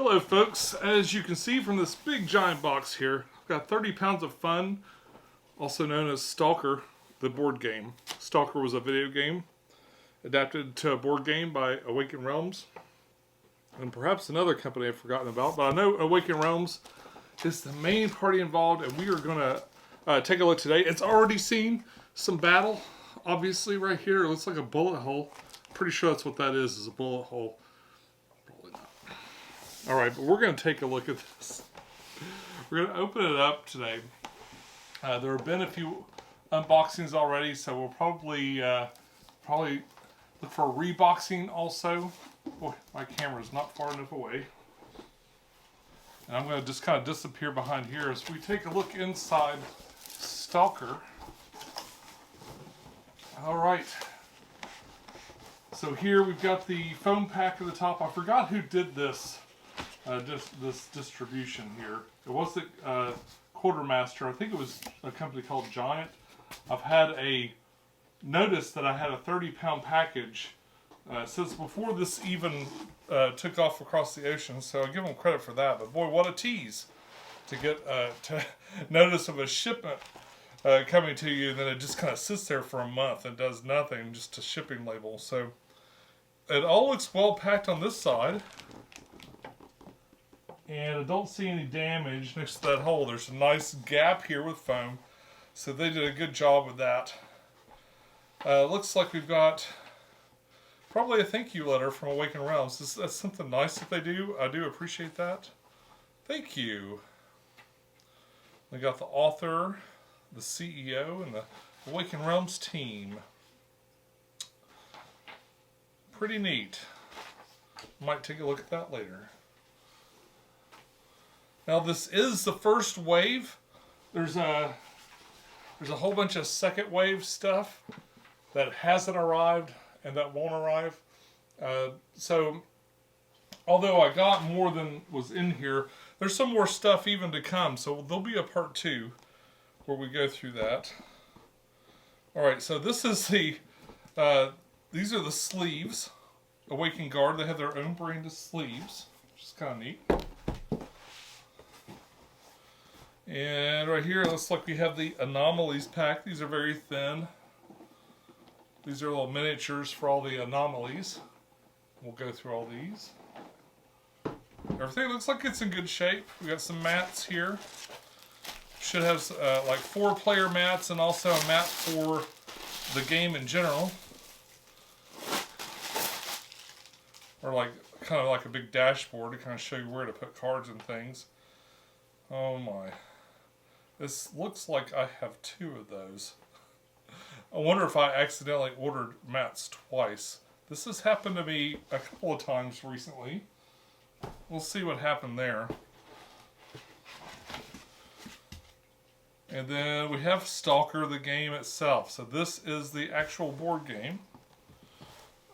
Hello folks, as you can see from this big giant box here, I've got 30 pounds of fun, also known as S.T.A.L.K.E.R, the board game. S.T.A.L.K.E.R was a video game adapted to a board game by Awaken Realms, and perhaps another company I've forgotten about, but I know Awaken Realms is the main party involved, and we are going to take a look today. It's already seen some battle, obviously right here. It looks like a bullet hole. Pretty sure that's what that is a bullet hole. Probably not. Alright, but we're going to take a look at this. We're going to open it up today. There have been a few unboxings already, so we'll probably look for a reboxing also. Boy, my camera's not far enough away. And I'm going to just kind of disappear behind here as we take a look inside S.T.A.L.K.E.R. Alright. So here we've got the foam pack at the top. I forgot who did this. This distribution here. It wasn't Quartermaster. I think it was a company called Giant. I've had a notice that I had a 30-pound package since before this even took off across the ocean, so I give them credit for that. But boy, what a tease to get notice of a shipment coming to you, and then it just kind of sits there for a month and does nothing, just a shipping label. So it all looks well packed on this side. And I don't see any damage next to that hole. There's a nice gap here with foam. So they did a good job with that. Looks like we've got probably a thank you letter from Awaken Realms. That's something nice that they do. I do appreciate that. Thank you. We got the author, the CEO, and the Awaken Realms team. Pretty neat. Might take a look at that later. Now this is the first wave. There's a whole bunch of second wave stuff that hasn't arrived and that won't arrive. So although I got more than was in here, there's some more stuff even to come. So there'll be a part 2 where we go through that. Alright, so this is the these are the sleeves. Awaken Guard, they have their own brand of sleeves, which is kind of neat. And right here, it looks like we have the Anomalies pack. These are very thin. These are little miniatures for all the anomalies. We'll go through all these. Everything looks like it's in good shape. We got some mats here. Should have like 4-player mats and also a mat for the game in general. Or like kind of like a big dashboard to kind of show you where to put cards and things. Oh my. This looks like I have 2 of those. I wonder if I accidentally ordered mats twice. This has happened to me a couple of times recently. We'll see what happened there. And then we have S.T.A.L.K.E.R, the game itself. So this is the actual board game.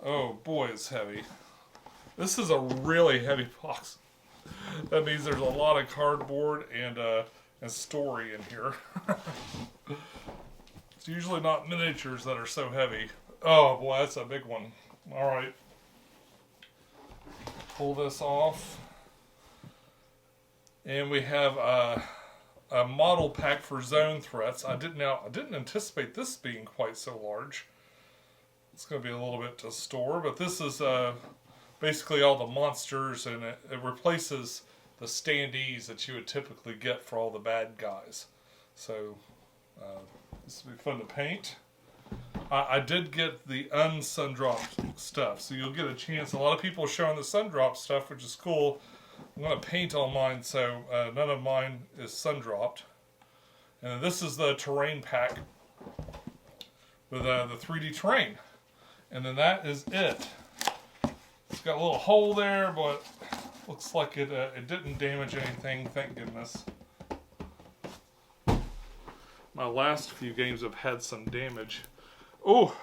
Oh boy, it's heavy. This is a really heavy box. That means there's a lot of cardboard and story in here. It's usually not miniatures that are so heavy. Oh boy, that's a big one. Alright. Pull this off. And we have a model pack for zone threats. I didn't anticipate this being quite so large. It's going to be a little bit to store, but this is basically all the monsters, and it replaces the standees that you would typically get for all the bad guys. So this will be fun to paint. I did get the un-sun-dropped stuff, so you'll get a chance. A lot of people are showing the sun-dropped stuff, which is cool. I'm going to paint all mine, so none of mine is sun-dropped. And then this is the terrain pack with the 3D terrain. And then that is it. It's got a little hole there, but looks like it didn't damage anything, thank goodness. My last few games have had some damage. Oh!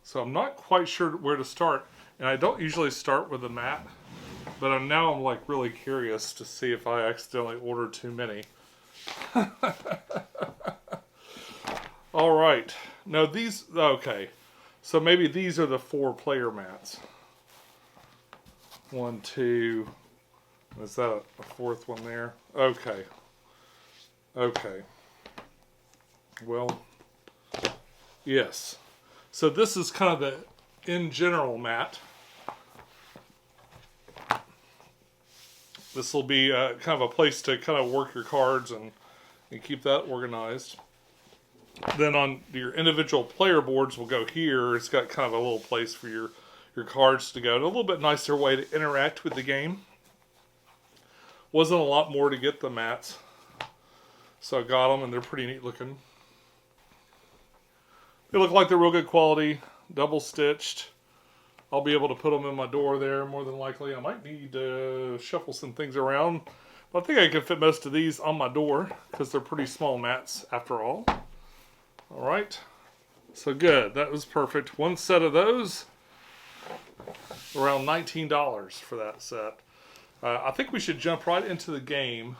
So I'm not quite sure where to start. And I don't usually start with a mat. But now I'm like really curious to see if I accidentally ordered too many. Alright. No, these... Okay. So maybe these are the 4-player mats. 1, 2, Is that a fourth one there? Okay. Okay. Well, yes. So this is kind of the in general mat. This will be kind of a place to kind of work your cards and keep that organized. Then on your individual player boards will go here. It's got kind of a little place for your cards to go. And a little bit nicer way to interact with the game. Wasn't a lot more to get the mats. So I got them and they're pretty neat looking. They look like they're real good quality. Double stitched. I'll be able to put them in my door there more than likely. I might need to shuffle some things around. But I think I can fit most of these on my door because they're pretty small mats after all. Alright. So good. That was perfect. One set of those. Around $19 for that set. I think we should jump right into the game.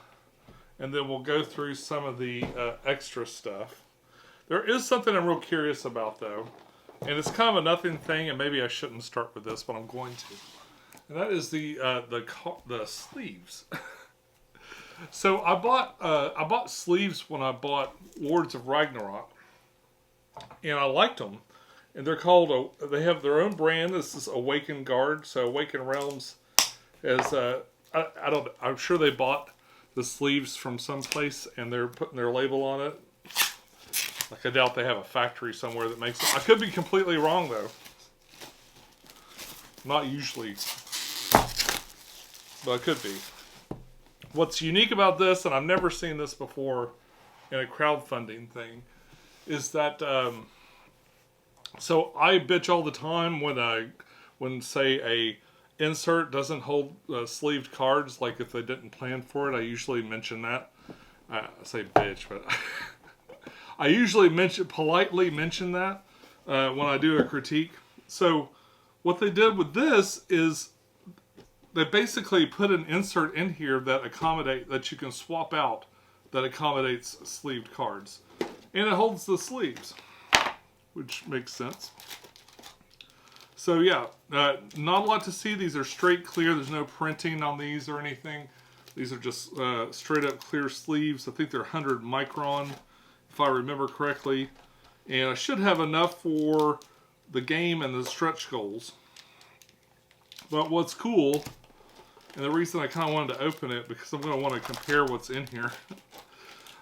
And then we'll go through some of the extra stuff. There is something I'm real curious about though. And it's kind of a nothing thing, and maybe I shouldn't start with this, but I'm going to. And that is the sleeves. So I bought sleeves when I bought Lords of Ragnarok, and I liked them. And they're called. They have their own brand. This is Awaken Guard. So Awaken Realms is. I'm sure they bought the sleeves from someplace, and they're putting their label on it. Like, I doubt they have a factory somewhere that makes it. I could be completely wrong, though. Not usually. But I could be. What's unique about this, and I've never seen this before in a crowdfunding thing, is that, so I bitch all the time when say a insert doesn't hold sleeved cards, like if they didn't plan for it, I usually mention that. I say bitch, but... I usually politely mention that when I do a critique. So what they did with this is they basically put an insert in here that you can swap out that accommodates sleeved cards. And it holds the sleeves, which makes sense. So yeah, not a lot to see. These are straight clear. There's no printing on these or anything. These are just straight up clear sleeves. I think they're 100 micron. If I remember correctly, and I should have enough for the game and the stretch goals. But what's cool, and the reason I kind of wanted to open it, because I'm going to want to compare what's in here.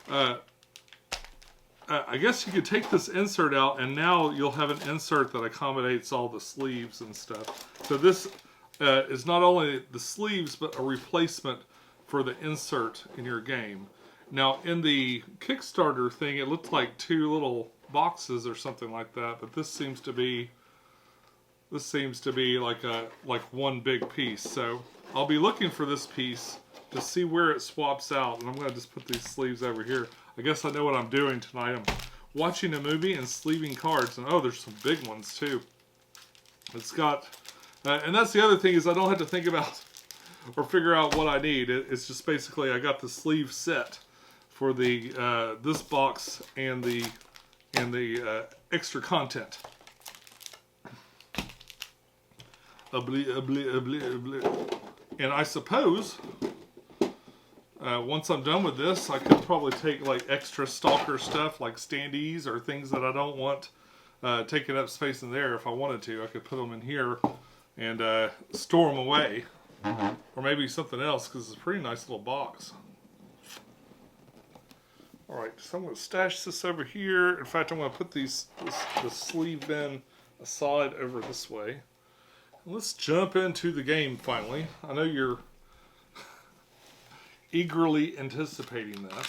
I guess you could take this insert out, and now you'll have an insert that accommodates all the sleeves and stuff. So this is not only the sleeves, but a replacement for the insert in your game. Now, in the Kickstarter thing, it looked like two little boxes or something like that, but this seems to be like one big piece. So I'll be looking for this piece to see where it swaps out, and I'm going to just put these sleeves over here. I guess I know what I'm doing tonight. I'm watching a movie and sleeving cards, and oh, there's some big ones too. It's got, and that's the other thing, is I don't have to think about or figure out what I need. It's just basically I got the sleeve set for the this box and the extra content. And I suppose once I'm done with this, I could probably take like extra Stalker stuff, like standees or things that I don't want taking up space in there. If I wanted to, I could put them in here and store them away, or maybe something else, because it's a pretty nice little box. Alright, so I'm going to stash this over here. In fact, I'm going to put the sleeve bin aside over this way. And let's jump into the game finally. I know you're eagerly anticipating this.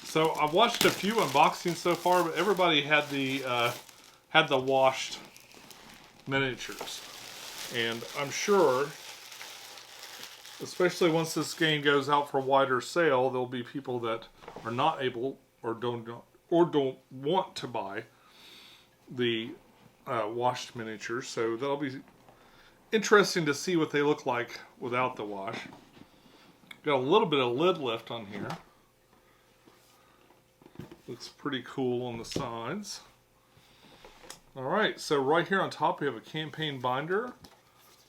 So I've watched a few unboxings so far, but everybody had the washed miniatures. And I'm sure, especially once this game goes out for wider sale, there'll be people that are not able or don't want to buy the washed miniatures. So that'll be interesting to see what they look like without the wash. Got a little bit of lid lift on here. Looks pretty cool on the sides. Alright, so right here on top we have a campaign binder.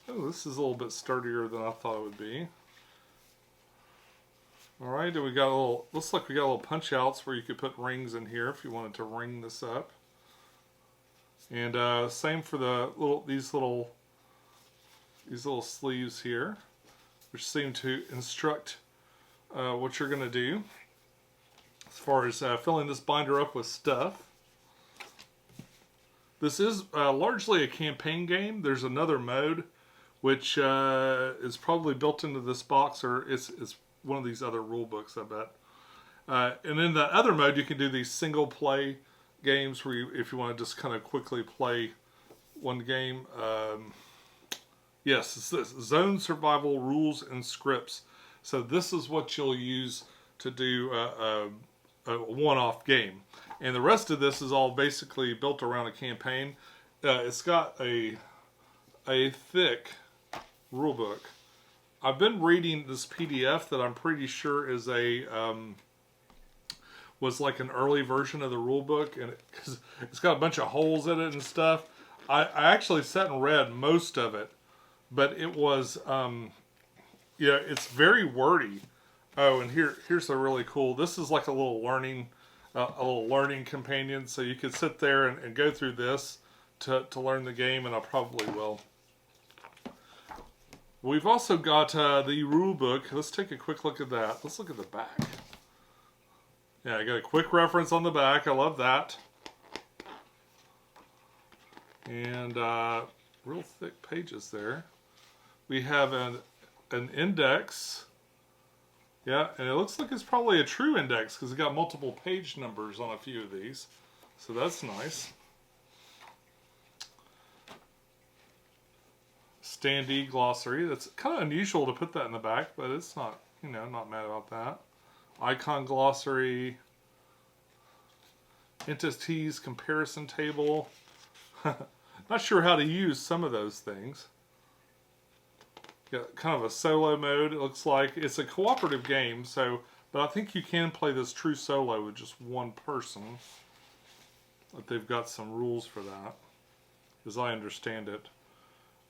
Oh, this is a little bit sturdier than I thought it would be. Alright, and we got a little, looks like we got little punch outs where you could put rings in here if you wanted to ring this up. And same for the these little sleeves here, which seem to instruct what you're going to do as far as filling this binder up with stuff. This is largely a campaign game. There's another mode which is probably built into this box, or it's one of these other rule books, I bet. And in the other mode, you can do these single play games where if you want to just kind of quickly play one game. Yes, it's this zone survival rules and scripts. So this is what you'll use to do a one-off game. And the rest of this is all basically built around a campaign. It's got a thick rule book. I've been reading this PDF that I'm pretty sure is was like an early version of the rule book, and it's got a bunch of holes in it and stuff. I actually sat and read most of it, but it was yeah, it's very wordy. Oh, and here's a really cool. This is like a little learning companion, so you could sit there and go through this to learn the game, and I probably will. We've also got the rule book. Let's take a quick look at that. Let's look at the back. Yeah, I got a quick reference on the back. I love that. And real thick pages there. We have an index. Yeah, and it looks like it's probably a true index because it's got multiple page numbers on a few of these. So that's nice. Standee glossary. That's kind of unusual to put that in the back, but it's not, you know, not mad about that. Icon glossary. Entities comparison table. Not sure how to use some of those things. Got kind of a solo mode, it looks like. It's a cooperative game, so, but I think you can play this true solo with just one person. But they've got some rules for that, as I understand it.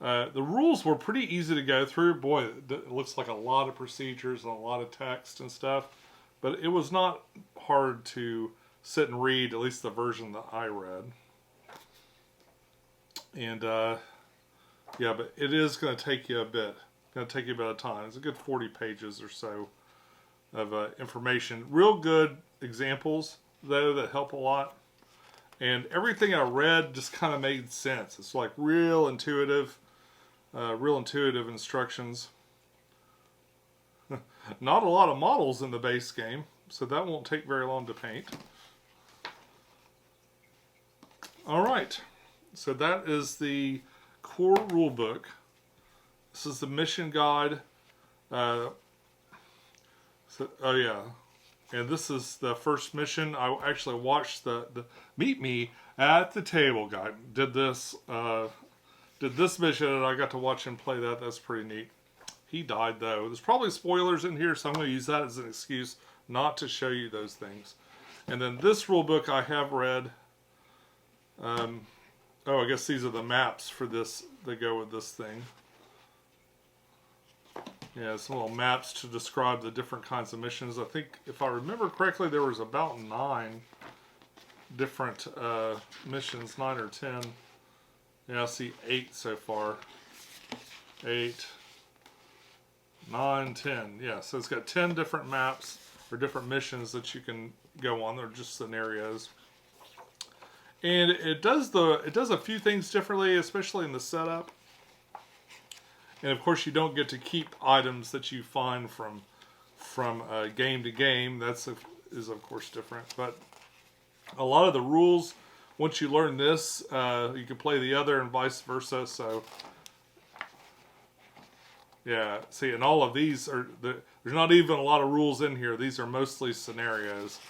The rules were pretty easy to go through. Boy, it looks like a lot of procedures and a lot of text and stuff. But it was not hard to sit and read, at least the version that I read. And yeah, but it is going to take you a bit. Going to take you a bit of time. It's a good 40 pages or so of information. Real good examples, though, that help a lot. And everything I read just kind of made sense. It's like real intuitive instructions. Not a lot of models in the base game, so that won't take very long to paint. Alright, so that is the core rulebook. This is the mission guide. Oh yeah, and this is the first mission. I actually watched the Meet Me at the Table guide. Did this mission, and I got to watch him play that. That's pretty neat. He died though. There's probably spoilers in here, so I'm going to use that as an excuse not to show you those things. And then this rule book I have read. Oh, I guess these are the maps for this. They go with this thing. Yeah, some little maps to describe the different kinds of missions. I think, if I remember correctly, there was about 9 different missions, 9 or 10. Yeah, I see 8 so far. 8, 9, 10. Yeah, so it's got 10 different maps or different missions that you can go on. They're just scenarios. And it does a few things differently, especially in the setup. And of course, you don't get to keep items that you find from game to game. Is of course different. But a lot of the rules, once you learn this, you can play the other and vice versa. So yeah, see, and all of these there's not even a lot of rules in here. These are mostly scenarios.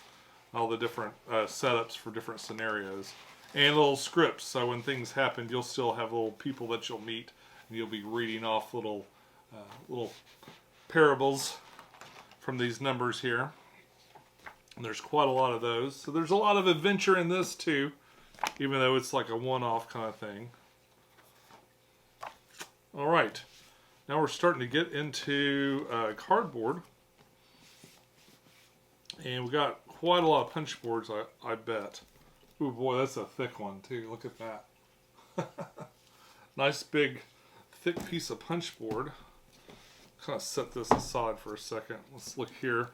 All the different setups for different scenarios. And little scripts, so when things happen, you'll still have little people that you'll meet, and you'll be reading off little parables from these numbers here. And there's quite a lot of those. So there's a lot of adventure in this too, even though it's like a one-off kind of thing. All right, now we're starting to get into cardboard. And we got quite a lot of punch boards, I bet. Ooh boy, that's a thick one too. Look at that. Nice big thick piece of punch board. Kind of set this aside for a second. Let's look here.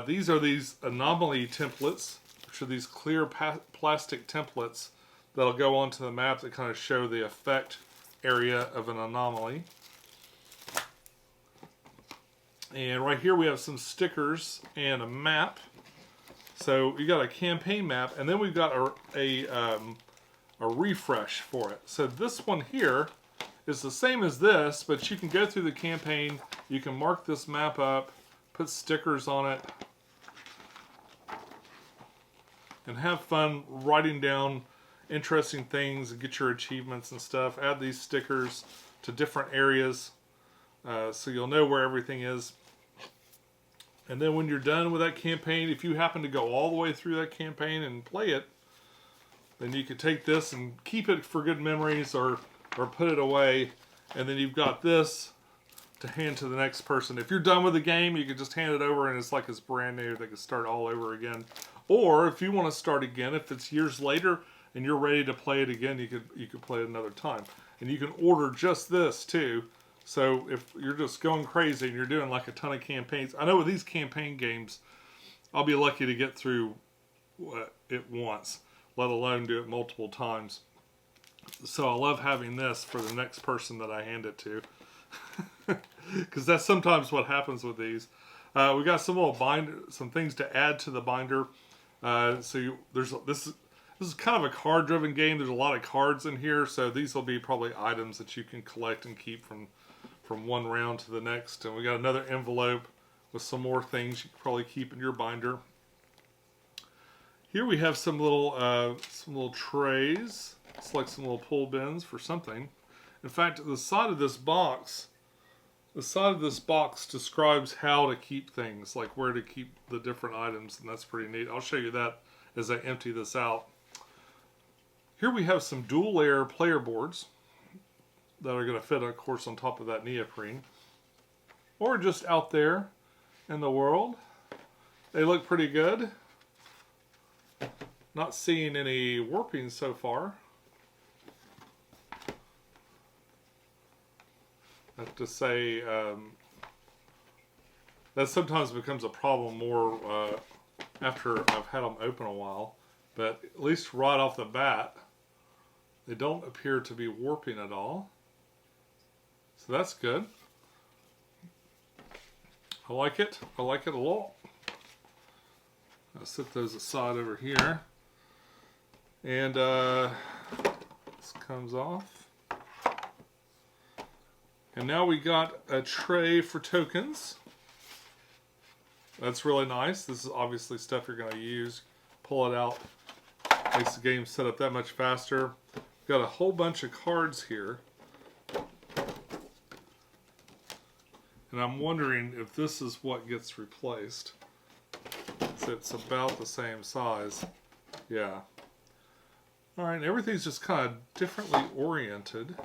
These are these anomaly templates, which are these clear plastic templates that'll go onto the map that kind of show the effect area of an anomaly. And right here we have some stickers and a map. So we got a campaign map, and then we've got a refresh for it. So this one here is the same as this, but you can go through the campaign, you can mark this map up, put stickers on it, and have fun writing down interesting things and get your achievements and stuff. Add these stickers to different areas so you'll know where everything is. And then when you're done with that campaign, if you happen to go all the way through that campaign and play it, then you can take this and keep it for good memories or put it away. And then you've got this to hand to the next person. If you're done with the game, you can just hand it over and it's like it's brand new. They can start all over again. Or if you want to start again, if it's years later and you're ready to play it again, you could play it another time. And you can order just this too. So if you're just going crazy and you're doing like a ton of campaigns, I know with these campaign games, I'll be lucky to get through it once, let alone do it multiple times. So I love having this for the next person that I hand it to, because that's sometimes what happens with these. We got some little some things to add to the binder. This is kind of a card-driven game. There's a lot of cards in here, so these will be probably items that you can collect and keep from one round to the next. And we got another envelope with some more things you can probably keep in your binder. Here we have some little trays. It's like some little pull bins for something. In fact, the side of this box describes how to keep things, like where to keep the different items, and that's pretty neat. I'll show you that as I empty this out. Here we have some dual layer player boards that are going to fit, of course, on top of that neoprene. Or just out there in the world. They look pretty good. Not seeing any warping so far. I have to say, that sometimes becomes a problem more after I've had them open a while. But at least right off the bat, they don't appear to be warping at all. So that's good. I like it. I like it a lot. I'll set those aside over here. And this comes off. And now we got a tray for tokens. That's really nice. This is obviously stuff you're going to use. Pull it out. Makes the game set up that much faster. We've got a whole bunch of cards here. And I'm wondering if this is what gets replaced. So it's about the same size. Yeah. Alright, everything's just kind of differently oriented.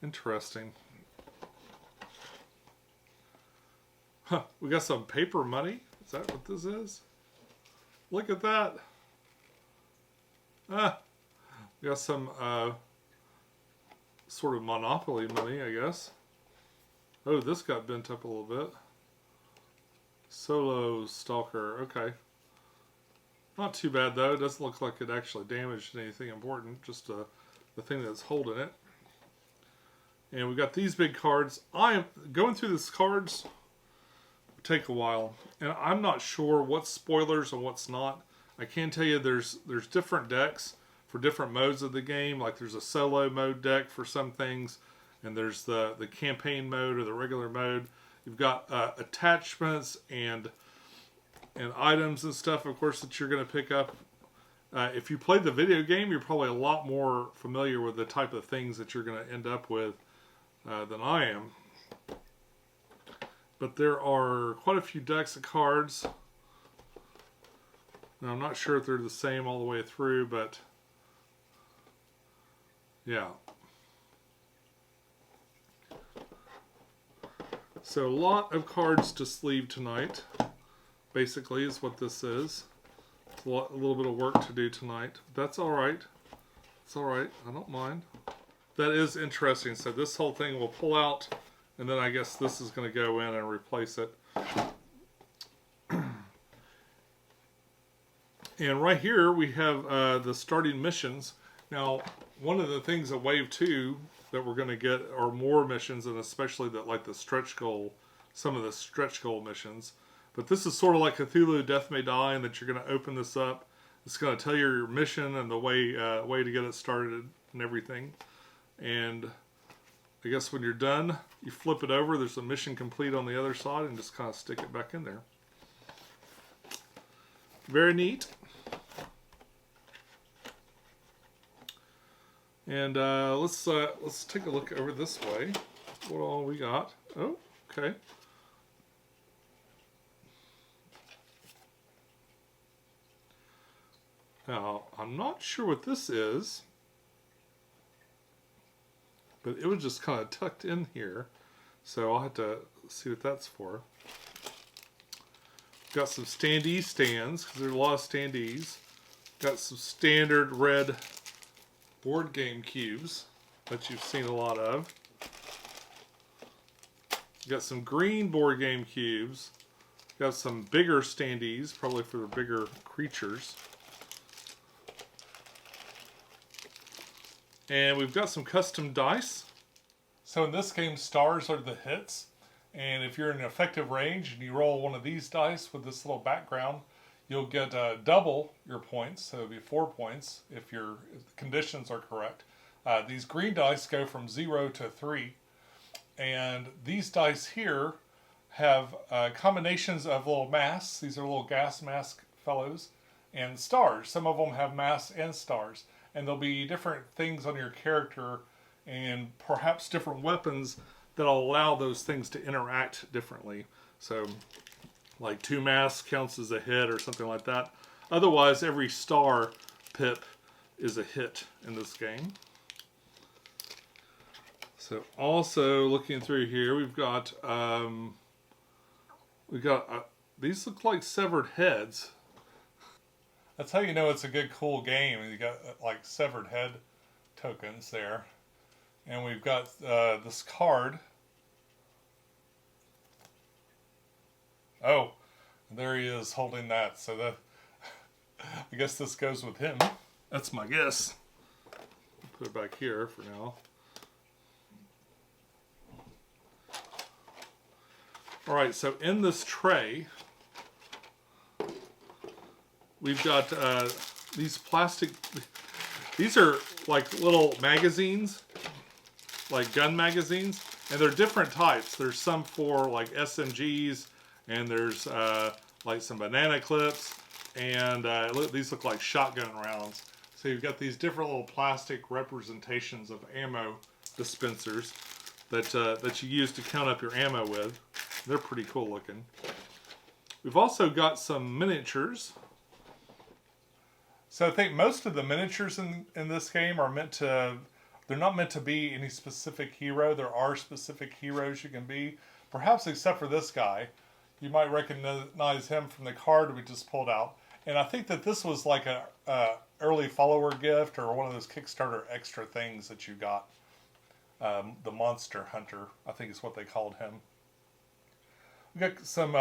Interesting. Huh, we got some paper money. Is that what this is? Look at that. We got some sort of Monopoly money, I guess. Oh, this got bent up a little bit. Solo S.T.A.L.K.E.R. Okay. Not too bad, though. It doesn't look like it actually damaged anything important. Just the thing that's holding it. And we got these big cards. I am going through these cards. Will take a while. And I'm not sure what's spoilers and what's not. I can tell you there's different decks for different modes of the game. Like there's a solo mode deck for some things. And there's the campaign mode or the regular mode. You've got attachments and items and stuff, of course, that you're going to pick up. If you played the video game, you're probably a lot more familiar with the type of things that you're going to end up with than I am. But there are quite a few decks of cards. Now, I'm not sure if they're the same all the way through, but yeah. So a lot of cards to sleeve tonight, basically, is what this is. It's a little bit of work to do tonight. That's all right. It's all right. I don't mind. That is interesting. So this whole thing will pull out, and then I guess this is going to go in and replace it. And right here we have the starting missions. Now, one of the things of Wave 2 that we're going to get are more missions, and especially that, like the stretch goal, some of the stretch goal missions. But this is sort of like Cthulhu Death May Die, and that you're going to open this up. It's going to tell you your mission and the way to get it started and everything. And I guess when you're done, you flip it over. There's a mission complete on the other side, and just kind of stick it back in there. Very neat. And let's take a look over this way. What all we got? Oh, okay. Now, I'm not sure what this is, but it was just kind of tucked in here. So I'll have to see what that's for. Got some standee stands, because there's a lot of standees. Got some standard red board game cubes that you've seen a lot of. Got some green board game cubes. Got some bigger standees, probably for the bigger creatures. And we've got some custom dice. So in this game, stars are the hits. And if you're in effective range and you roll one of these dice with this little background, you'll get double your points. So it'll be 4 points if the conditions are correct. These green dice go from 0 to 3. And these dice here have combinations of little masks. These are little gas mask fellows. And stars. Some of them have masks and stars. And there'll be different things on your character and perhaps different weapons that'll allow those things to interact differently. So, like 2 masks counts as a hit or something like that. Otherwise, every star pip is a hit in this game. So, also looking through here, we've got these look like severed heads. That's how you know it's a good, cool game. You got like severed head tokens there. And we've got this card. Oh, there he is holding that. So that, I guess this goes with him. That's my guess. Put it back here for now. All right, so in this tray, we've got these plastic, these are like little magazines, like gun magazines, and they're different types. There's some for like SMGs, and there's like some banana clips, and these look like shotgun rounds. So you've got these different little plastic representations of ammo dispensers that you use to count up your ammo with. They're pretty cool looking. We've also got some miniatures. So I think most of the miniatures in this game are meant to, they're not meant to be any specific hero. There are specific heroes you can be, perhaps except for this guy. You might recognize him from the card we just pulled out. And I think that this was like a early follower gift or one of those Kickstarter extra things that you got. The Monster Hunter, I think is what they called him. We got some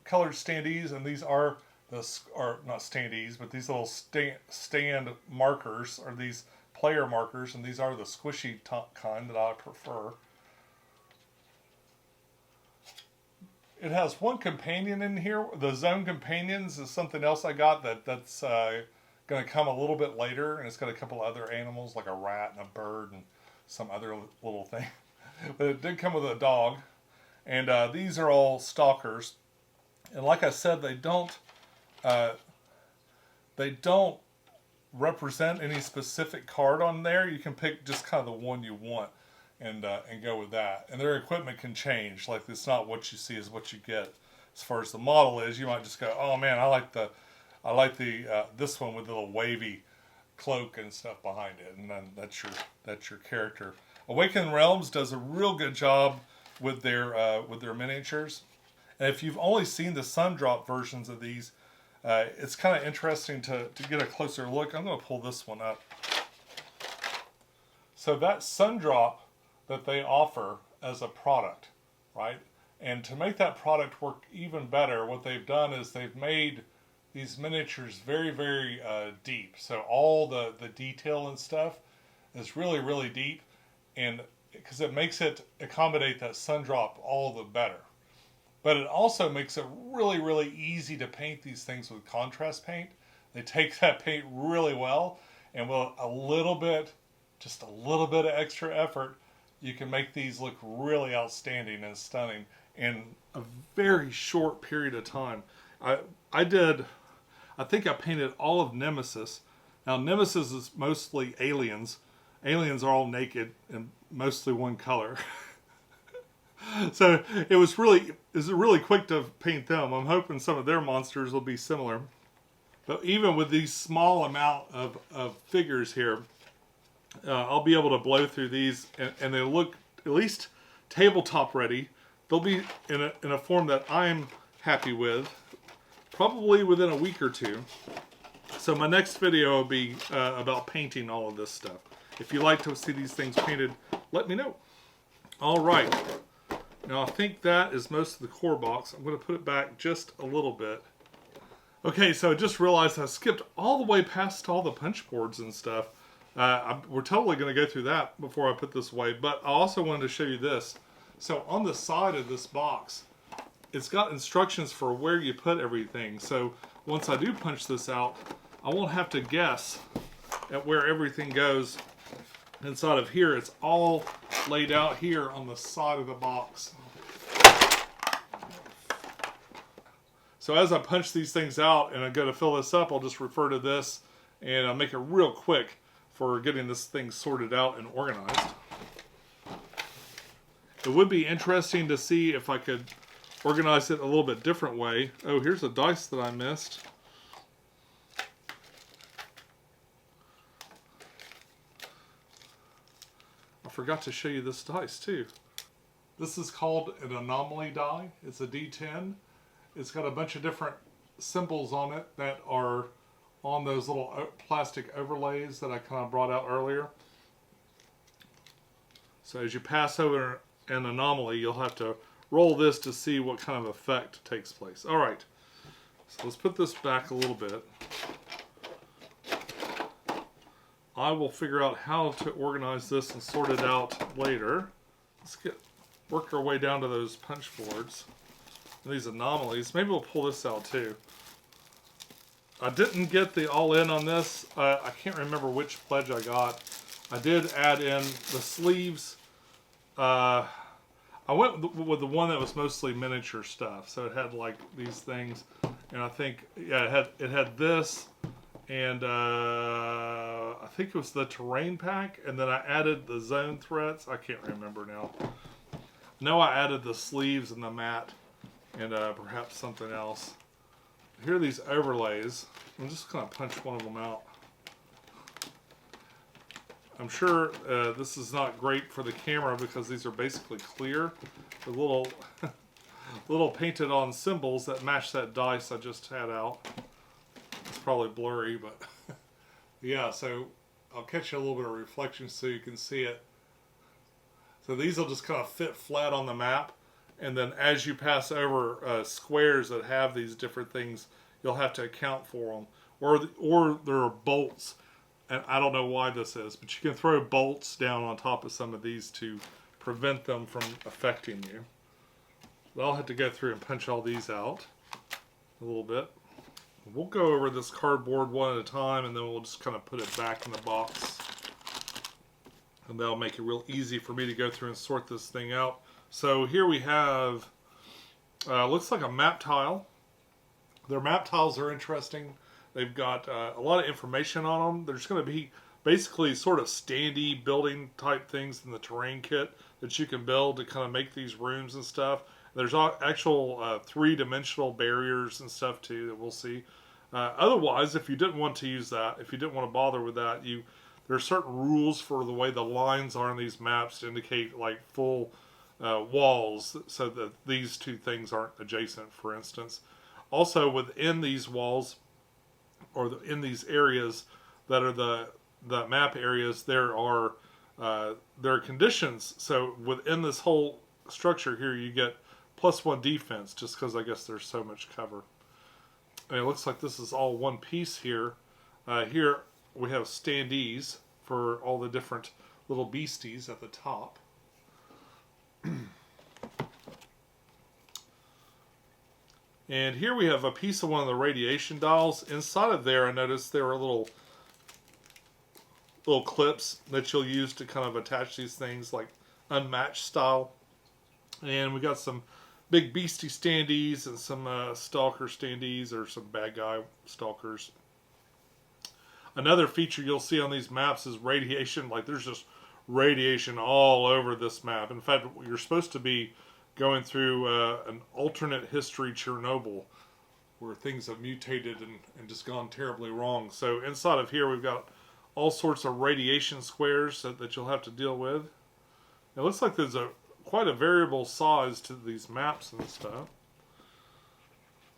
colored standees, and these are not standees, but these little stand markers are these player markers, and these are the squishy kind that I prefer. It has one companion in here. The Zone Companions is something else I got that's going to come a little bit later, and it's got a couple other animals like a rat and a bird and some other little thing. But it did come with a dog. And these are all stalkers. And like I said, they don't represent any specific card on there. You can pick just kind of the one you want and go with that. And their equipment can change. Like, it's not what you see is what you get. As far as the model is, you might just go, oh man, I like the this one with the little wavy cloak and stuff behind it, and then that's your character. Awakened Realms does a real good job with their miniatures. And if you've only seen the sun drop versions of these, it's kind of interesting to get a closer look. I'm going to pull this one up. So that sun drop that they offer as a product, right? And to make that product work even better, what they've done is they've made these miniatures very, very deep. So all the detail and stuff is really, really deep, and because it makes it accommodate that sun drop all the better. But it also makes it really, really easy to paint these things with contrast paint. They take that paint really well, and with a little bit, just a little bit of extra effort, you can make these look really outstanding and stunning in a very short period of time. I think I painted all of Nemesis. Now Nemesis is mostly aliens. Aliens are all naked and mostly one color. So it was really quick to paint them. I'm hoping some of their monsters will be similar. But even with these small amount of figures here, I'll be able to blow through these, and they look at least tabletop ready. They'll be in a form that I'm happy with, probably within a week or two. So my next video will be about painting all of this stuff. If you like to see these things painted, let me know. All right. Now I think that is most of the core box. I'm going to put it back just a little bit. Okay, so I just realized I skipped all the way past all the punch boards and stuff. We're totally going to go through that before I put this away, but I also wanted to show you this. So on the side of this box, it's got instructions for where you put everything. So once I do punch this out, I won't have to guess at where everything goes inside of here. It's all laid out here on the side of the box. So as I punch these things out and I'm going to fill this up, I'll just refer to this and I'll make it real quick for getting this thing sorted out and organized. It would be interesting to see if I could organize it a little bit different way. Oh, here's a dice that I missed. I forgot to show you this dice too. This is called an anomaly die. It's a D10. It's got a bunch of different symbols on it that are on those little plastic overlays that I kind of brought out earlier. So as you pass over an anomaly, you'll have to roll this to see what kind of effect takes place. All right, so let's put this back a little bit. I will figure out how to organize this and sort it out later. Let's work our way down to those punch boards. These anomalies. Maybe we'll pull this out too. I didn't get the all-in on this. I can't remember which pledge I got. I did add in the sleeves. I went with the one that was mostly miniature stuff. So it had like these things, and I think it had this, and I think it was the terrain pack, and then I added the zone threats. I can't remember now. No, I added the sleeves and the mat. And perhaps something else. Here are these overlays. I'm just going to punch one of them out. I'm sure this is not great for the camera because these are basically clear. The little painted on symbols that match that dice I just had out. It's probably blurry, but yeah, so I'll catch you a little bit of reflection so you can see it. So these will just kind of fit flat on the map. And then as you pass over squares that have these different things, you'll have to account for them. Or there are bolts. And I don't know why this is, but you can throw bolts down on top of some of these to prevent them from affecting you. But I'll have to go through and punch all these out a little bit. We'll go over this cardboard one at a time, and then we'll just kind of put it back in the box. And that'll make it real easy for me to go through and sort this thing out. So here we have, looks like a map tile. Their map tiles are interesting. They've got a lot of information on them. There's going to be basically sort of standy building type things in the terrain kit that you can build to kind of make these rooms and stuff. There's actual three-dimensional barriers and stuff too that we'll see. Otherwise, if you didn't want to use that, if you didn't want to bother with that, there are certain rules for the way the lines are on these maps to indicate like full walls so that these two things aren't adjacent, for instance. Also, within these walls or in these areas that are the map areas, there are conditions. So within this whole structure here, you get +1 defense just because I guess there's so much cover. And it looks like this is all one piece here. Here we have standees for all the different little beasties at the top. And here we have a piece of one of the radiation dials. Inside of there, I noticed there were little clips that you'll use to kind of attach these things like unmatched style. And we got some big beastie standees and some stalker standees or some bad guy stalkers. Another feature you'll see on these maps is radiation. Like there's just radiation all over this map. In fact, you're supposed to be going through an alternate history Chernobyl where things have mutated and just gone terribly wrong. So inside of here we've got all sorts of radiation squares that you'll have to deal with. It looks like there's quite a variable size to these maps and stuff.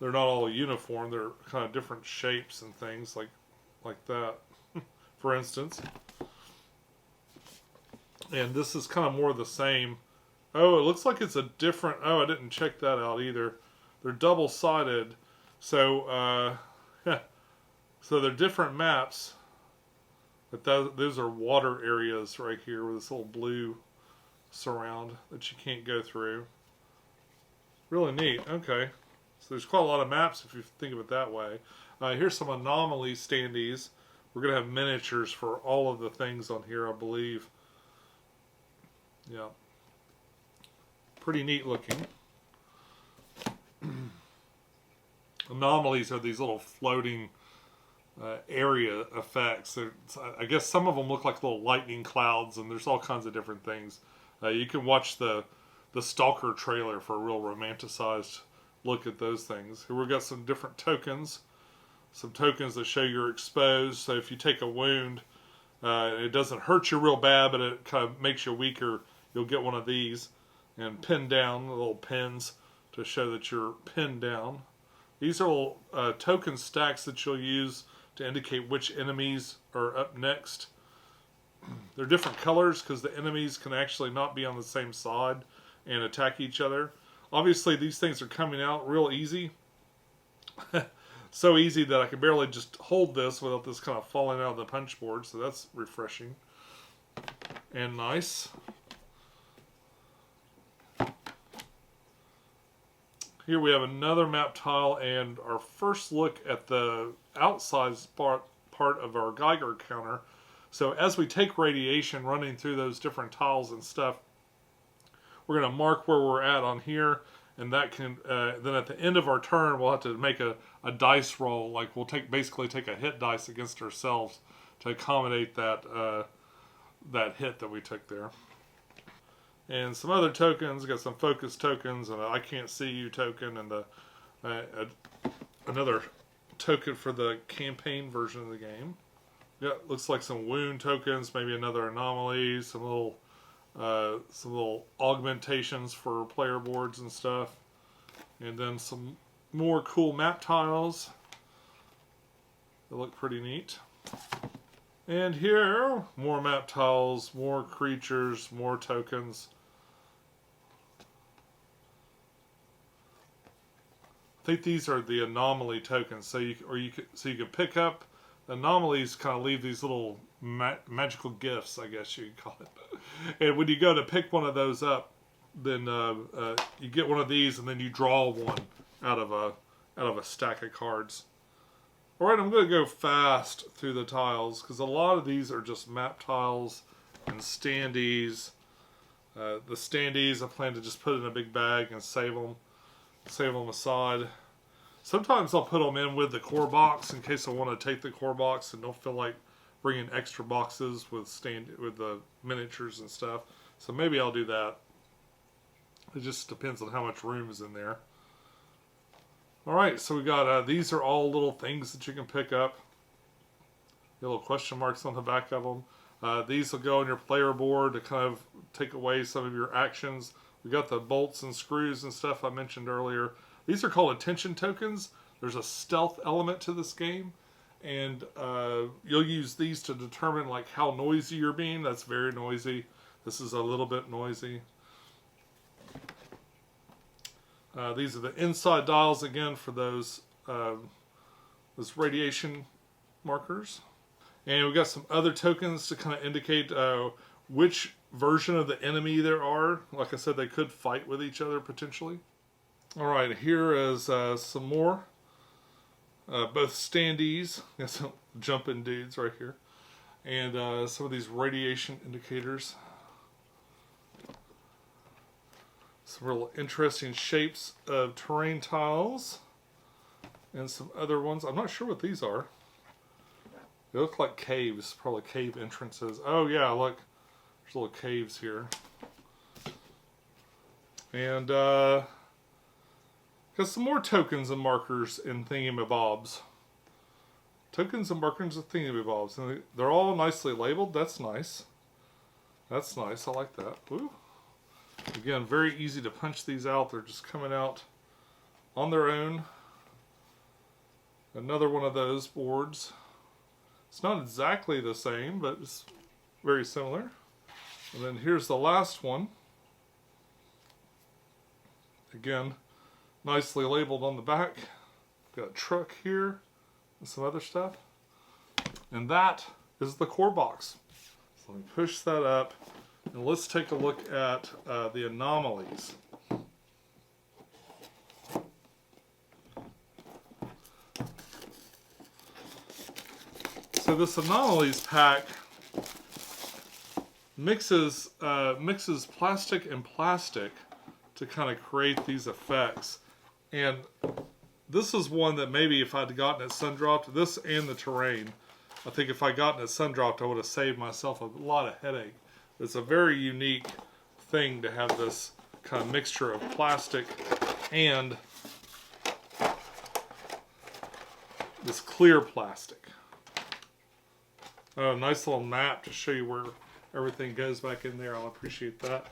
They're not all uniform. They're kind of different shapes and things like that, for instance. And this is kind of more the same. Oh, it looks like it's a different... Oh, I didn't check that out either. They're double-sided. So, so they're different maps. But those are water areas right here with this little blue surround that you can't go through. Really neat. Okay. So there's quite a lot of maps if you think of it that way. Here's some Anomalies standees. We're going to have miniatures for all of the things on here, I believe. Yeah. Pretty neat looking. Anomalies are these little floating area effects. I guess some of them look like little lightning clouds, and there's all kinds of different things. You can watch the S.T.A.L.K.E.R trailer for a real romanticized look at those things. Here we've got some different tokens. Some tokens that show you're exposed. So if you take a wound, it doesn't hurt you real bad, but it kind of makes you weaker. You'll get one of these and pin down, little pins to show that you're pinned down. These are little token stacks that you'll use to indicate which enemies are up next. They're different colors because the enemies can actually not be on the same side and attack each other. Obviously, these things are coming out real easy. So easy that I can barely just hold this without this kind of falling out of the punch board. So that's refreshing and nice. Here we have another map tile and our first look at the outside part of our Geiger counter. So as we take radiation running through those different tiles and stuff, we're going to mark where we're at on here, and that can then at the end of our turn we'll have to make a dice roll. Like we'll basically take a hit dice against ourselves to accommodate that that hit that we took there. And some other tokens, got some focus tokens, and I can't see you token, and another token for the campaign version of the game. Yeah, looks like some wound tokens, maybe another anomaly, some little augmentations for player boards and stuff, and then some more cool map tiles. They look pretty neat. And here, more map tiles, more creatures, more tokens. I think these are the anomaly tokens. So you could pick up anomalies. Kind of leave these little magical gifts, I guess you could call it. And when you go to pick one of those up, then you get one of these, and then you draw one out of a stack of cards. All right, I'm going to go fast through the tiles because a lot of these are just map tiles and standees. The standees I plan to just put in a big bag and save them aside. Sometimes I'll put them in with the core box in case I want to take the core box and don't feel like bringing extra boxes with the miniatures and stuff. So maybe I'll do that. It just depends on how much room is in there. Alright, so we got, these are all little things that you can pick up. The little question marks on the back of them. These will go on your player board to kind of take away some of your actions We got the bolts and screws and stuff I mentioned earlier. These are called attention tokens. There's a stealth element to this game, and you'll use these to determine like how noisy you're being. That's very noisy. This is a little bit noisy. These are the inside dials again for those radiation markers. And we've got some other tokens to kind of indicate which version of the enemy there are. Like I said, they could fight with each other potentially. Alright, here is some more. Both standees, got some jumping dudes right here. And some of these radiation indicators. Some real interesting shapes of terrain tiles. And some other ones. I'm not sure what these are. They look like caves, probably cave entrances. Oh yeah, look, there's little caves here. And got some more tokens and markers in thingamabobs. Tokens and markers and thingamabobs. And they're all nicely labeled. That's nice. That's nice. I like that. Woo. Again, very easy to punch these out. They're just coming out on their own. Another one of those boards. It's not exactly the same, but it's very similar. And then here's the last one. Again, nicely labeled on the back. Got a truck here and some other stuff. And that is the core box. So let me push that up and let's take a look at the anomalies. So this Anomalies pack mixes plastic and plastic to kind of create these effects. And this is one that maybe if I'd gotten it sun-dropped, this and the terrain, I think if I'd gotten it sun-dropped, I would have saved myself a lot of headache. It's a very unique thing to have this kind of mixture of plastic and this clear plastic. Oh, nice little map to show you where everything goes back in there. I'll appreciate that.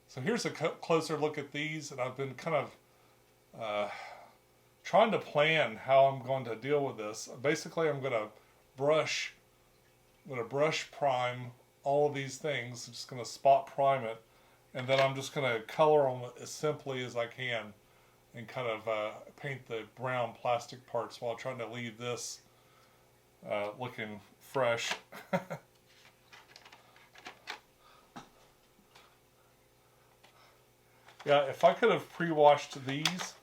So here's a closer look at these, and I've been kind of trying to plan how I'm going to deal with this. Basically, I'm going to brush prime all of these things. I'm just going to spot prime it, and then I'm just going to color them as simply as I can, and kind of paint the brown plastic parts while trying to leave this looking fresh. Yeah, if I could have pre-washed these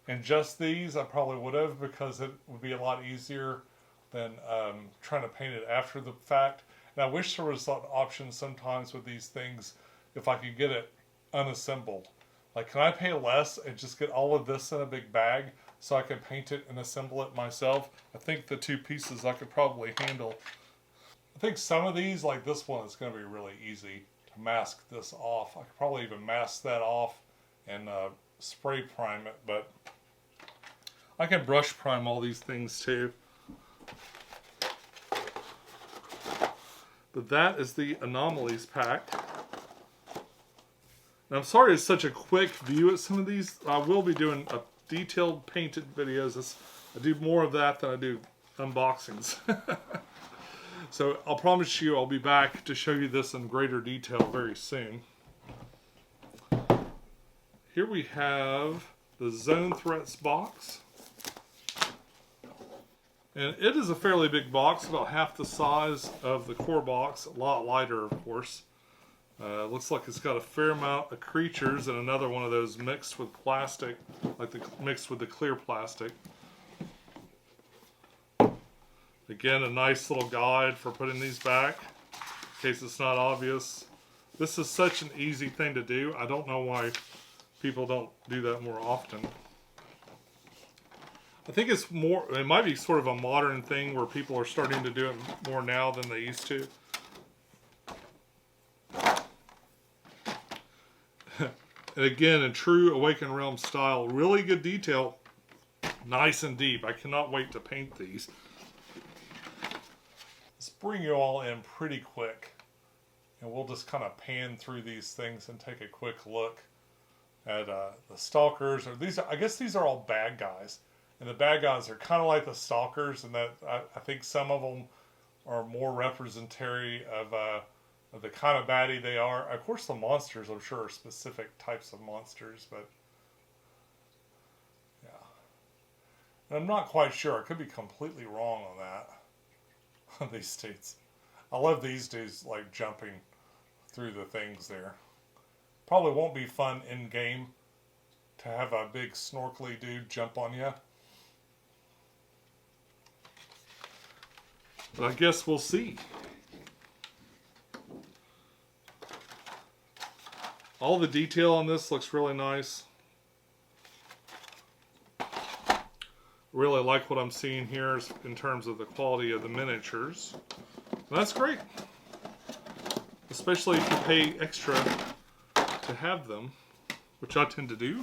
and just these, I probably would have, because it would be a lot easier than trying to paint it after the fact. And I wish there was an option sometimes with these things if I could get it unassembled. Like, can I pay less and just get all of this in a big bag so I can paint it and assemble it myself? I think the two pieces I could probably handle. I think some of these, like this one, is going to be really easy to mask this off. I could probably even mask that off and spray prime it, but I can brush prime all these things too. But that is the Anomalies pack. And I'm sorry it's such a quick view at some of these. I will be doing a detailed painted videos. I do more of that than I do unboxings. So I'll promise you I'll be back to show you this in greater detail very soon. Here we have the Zone Threats box. And it is a fairly big box, about half the size of the core box, a lot lighter of course. Looks like it's got a fair amount of creatures and another one of those mixed with plastic, like mixed with the clear plastic. Again, a nice little guide for putting these back, in case it's not obvious. This is such an easy thing to do. I don't know why people don't do that more often. I think it's more, it might be sort of a modern thing where people are starting to do it more now than they used to. And again, in true Awakened Realm style, really good detail, nice and deep. I cannot wait to paint these. Let's bring you all in pretty quick And we'll just kind of pan through these things and take a quick look at the stalkers. Or these, I guess these are all bad guys. And the bad guys are kind of like the stalkers, and that I think some of them are more representatory of the kind of baddie they are. Of course, the monsters, I'm sure, are specific types of monsters, but yeah. And I'm not quite sure. I could be completely wrong on that. These states. I love these dudes, like, jumping through the things there. Probably won't be fun in-game to have a big snorkely dude jump on you. But I guess we'll see. All the detail on this looks really nice. Really like what I'm seeing here in terms of the quality of the miniatures. And that's great. Especially if you pay extra to have them, which I tend to do.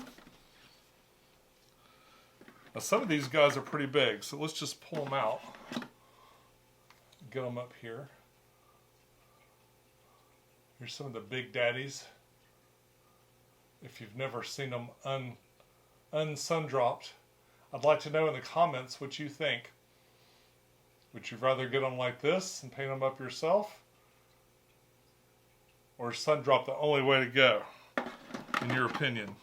Now some of these guys are pretty big, so let's just pull them out. Get them up here. Here's some of the big daddies. If you've never seen them sun-dropped, I'd like to know in the comments what you think. Would you rather get them like this and paint them up yourself? Or is sun-drop the only way to go, in your opinion?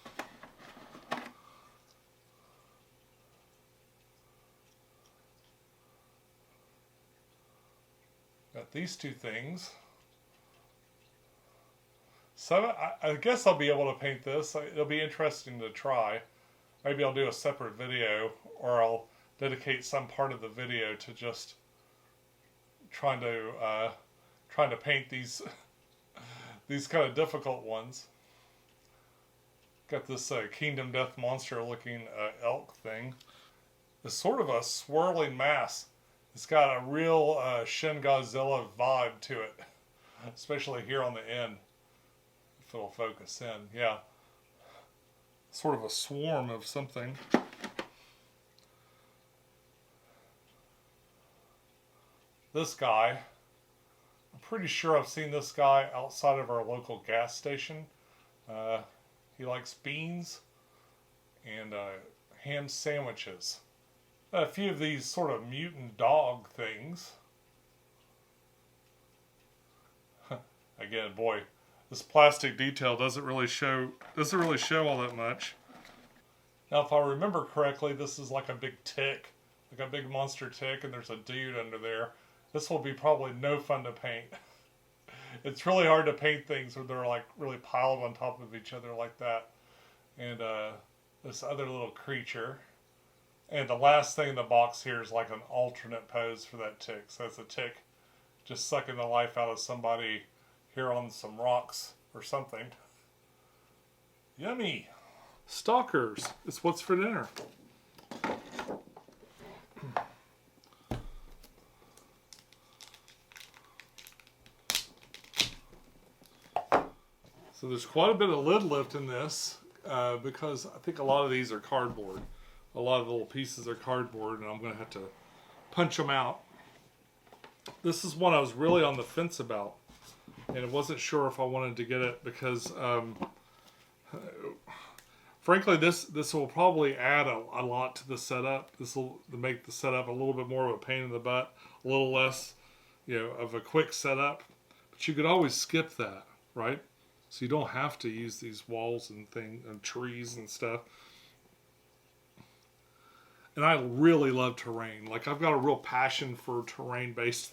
Got these two things. So I guess I'll be able to paint this. It'll be interesting to try. Maybe I'll do a separate video, or I'll dedicate some part of the video to just trying to paint these these kind of difficult ones. Got this Kingdom Death Monster looking elk thing. It's sort of a swirling mass. It's got a real Shin Godzilla vibe to it, especially here on the end. If it'll focus in, yeah. Sort of a swarm of something. This guy, I'm pretty sure I've seen this guy outside of our local gas station. He likes beans and ham sandwiches. A few of these sort of mutant dog things. Again, boy, this plastic detail doesn't really show all that much. Now, if I remember correctly, this is like a big tick, like a big monster tick, and there's a dude under there. This will be probably no fun to paint. It's really hard to paint things where they're like really piled on top of each other like that. And this other little creature. And the last thing in the box here is like an alternate pose for that tick. So it's a tick just sucking the life out of somebody here on some rocks or something. Yummy! Stalkers. It's what's for dinner. So there's quite a bit of lid lift in this because I think a lot of these are cardboard. A lot of the little pieces are cardboard, and I'm going to have to punch them out. This is one I was really on the fence about, and I wasn't sure if I wanted to get it because, frankly, this will probably add a lot to the setup. This will make the setup a little bit more of a pain in the butt, a little less, of a quick setup. But you could always skip that, right? So you don't have to use these walls and things and trees and stuff. And I really love terrain. Like, I've got a real passion for terrain-based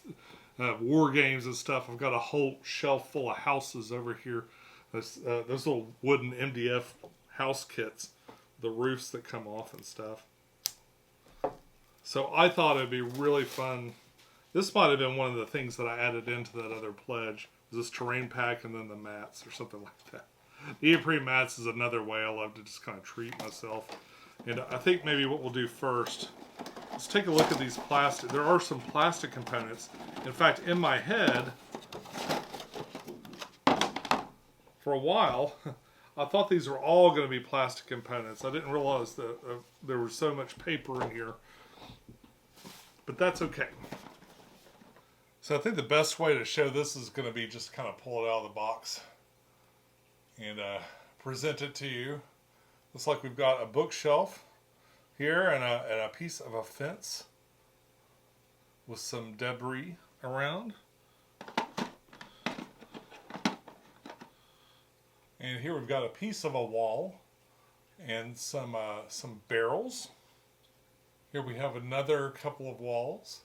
war games and stuff. I've got a whole shelf full of houses over here. Those little wooden MDF house kits. The roofs that come off and stuff. So I thought it'd be really fun. This might have been one of the things that I added into that other pledge. Was this terrain pack and then the mats or something like that. The Neoprene mats is another way I love to just kind of treat myself. And I think maybe what we'll do first, let's take a look at these plastic. There are some plastic components. In fact, in my head, for a while, I thought these were all going to be plastic components. I didn't realize that there was so much paper in here. But that's okay. So I think the best way to show this is going to be just kind of pull it out of the box and present it to you. Looks like we've got a bookshelf here and a piece of a fence with some debris around. And here we've got a piece of a wall and some barrels. Here we have another couple of walls.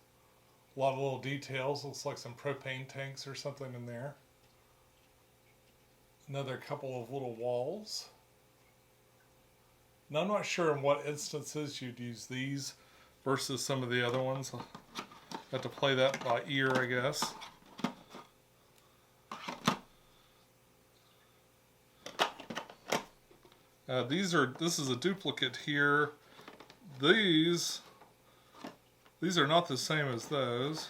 A lot of little details. Looks like some propane tanks or something in there. Another couple of little walls. Now I'm not sure in what instances you'd use these versus some of the other ones. I'll have to play that by ear, I guess. This is a duplicate here. These are not the same as those,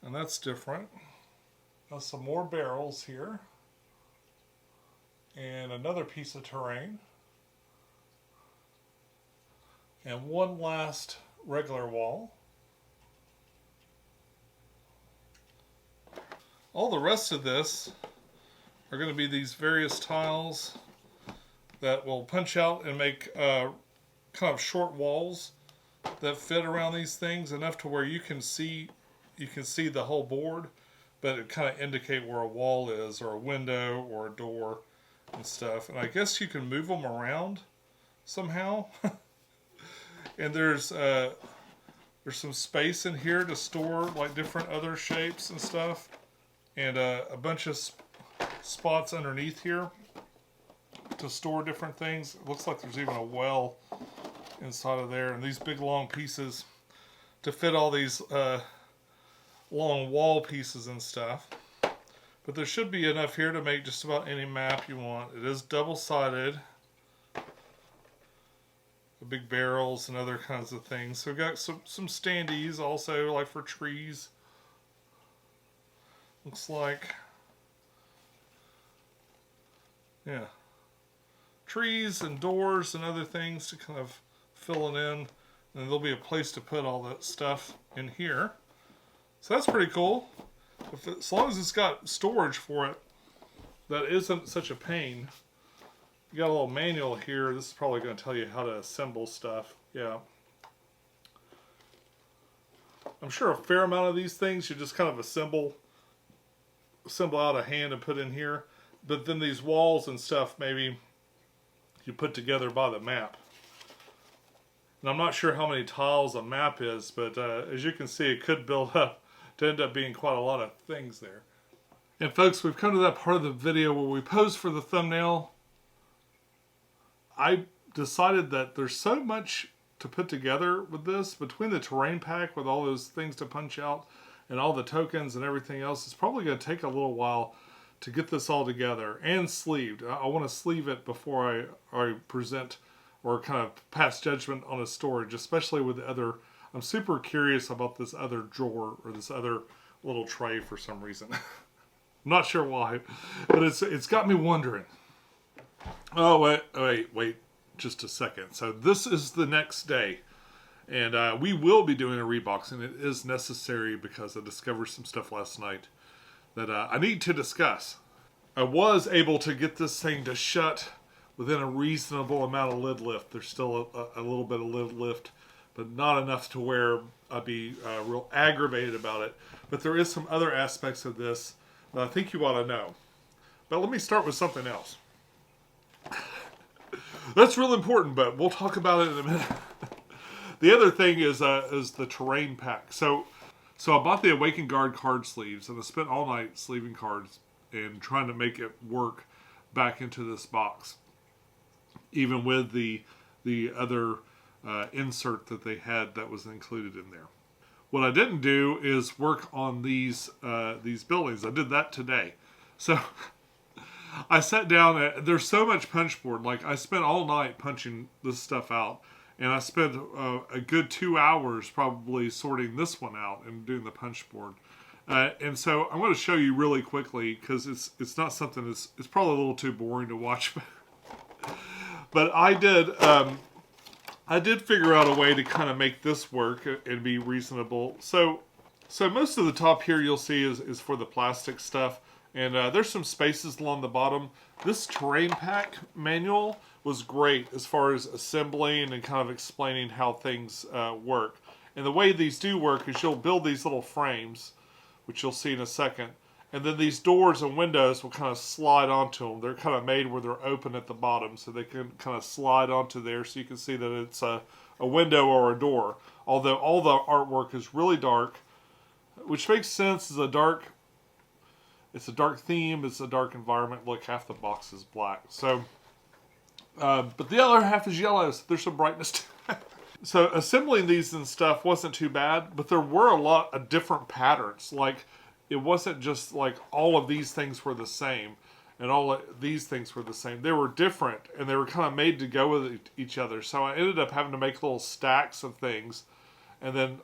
and that's different. Now some more barrels here, and another piece of terrain, and one last regular wall. All the rest of this are going to be these various tiles that will punch out and make kind of short walls that fit around these things enough to where you can see the whole board, but it kind of indicate where a wall is or a window or a door and stuff. And I guess you can move them around somehow. And there's some space in here to store like different other shapes and stuff, and a bunch of spots underneath here to store different things. It looks like there's even a well inside of there, and these big long pieces to fit all these long wall pieces and stuff. But there should be enough here to make just about any map you want. It is double-sided. The big barrels and other kinds of things. So we've got some standees also, like for trees. Looks like, yeah, trees and doors and other things to kind of fill it in. And there'll be a place to put all that stuff in here. So that's pretty cool. As long as it's got storage for it, that isn't such a pain. You got a little manual here. This is probably going to tell you how to assemble stuff. Yeah. I'm sure a fair amount of these things you just kind of assemble out of hand and put in here. But then these walls and stuff, maybe you put together by the map. And I'm not sure how many tiles a map is, but as you can see, it could build up to end up being quite a lot of things there. And folks, we've come to that part of the video where we pose for the thumbnail. I decided that there's so much to put together with this, between the terrain pack with all those things to punch out and all the tokens and everything else. It's probably going to take a little while to get this all together and sleeved. I want to sleeve it before I present or kind of pass judgment on its storage, especially with the other. I'm super curious about this other drawer or this other little tray for some reason. I'm not sure why, but it's got me wondering. Oh, wait, just a second. So this is the next day, and we will be doing a reboxing. It is necessary because I discovered some stuff last night that I need to discuss. I was able to get this thing to shut within a reasonable amount of lid lift. There's still a little bit of lid lift, but not enough to where I'd be real aggravated about it. But there is some other aspects of this that I think you ought to know. But let me start with something else. That's real important, but we'll talk about it in a minute. The other thing is the terrain pack. So I bought the Awakened Guard card sleeves, and I spent all night sleeving cards and trying to make it work back into this box, even with the other insert that they had that was included in there. What I didn't do is work on these buildings. I did that today. So I sat down. There's so much punch board. Like, I spent all night punching this stuff out, and I spent a good 2 hours probably sorting this one out and doing the punch board. And so I'm going to show you really quickly, because it's not something it's probably a little too boring to watch. But I did figure out a way to kind of make this work and be reasonable. So So most of the top here you'll see is for the plastic stuff. And there's some spaces along the bottom. This terrain pack manual was great as far as assembling and kind of explaining how things work. And the way these do work is you'll build these little frames, which you'll see in a second. And then these doors and windows will kind of slide onto them. They're kind of made where they're open at the bottom, so they can kind of slide onto there so you can see that it's a window or a door. Although all the artwork is really dark, which makes sense. It's a dark theme. It's a dark environment. Look, half the box is black. So, but the other half is yellow, so there's some brightness to it. So assembling these and stuff wasn't too bad, but there were a lot of different patterns. Like, it wasn't just like all of these things were the same and all of these things were the same. They were different, and they were kind of made to go with each other. So I ended up having to make little stacks of things and then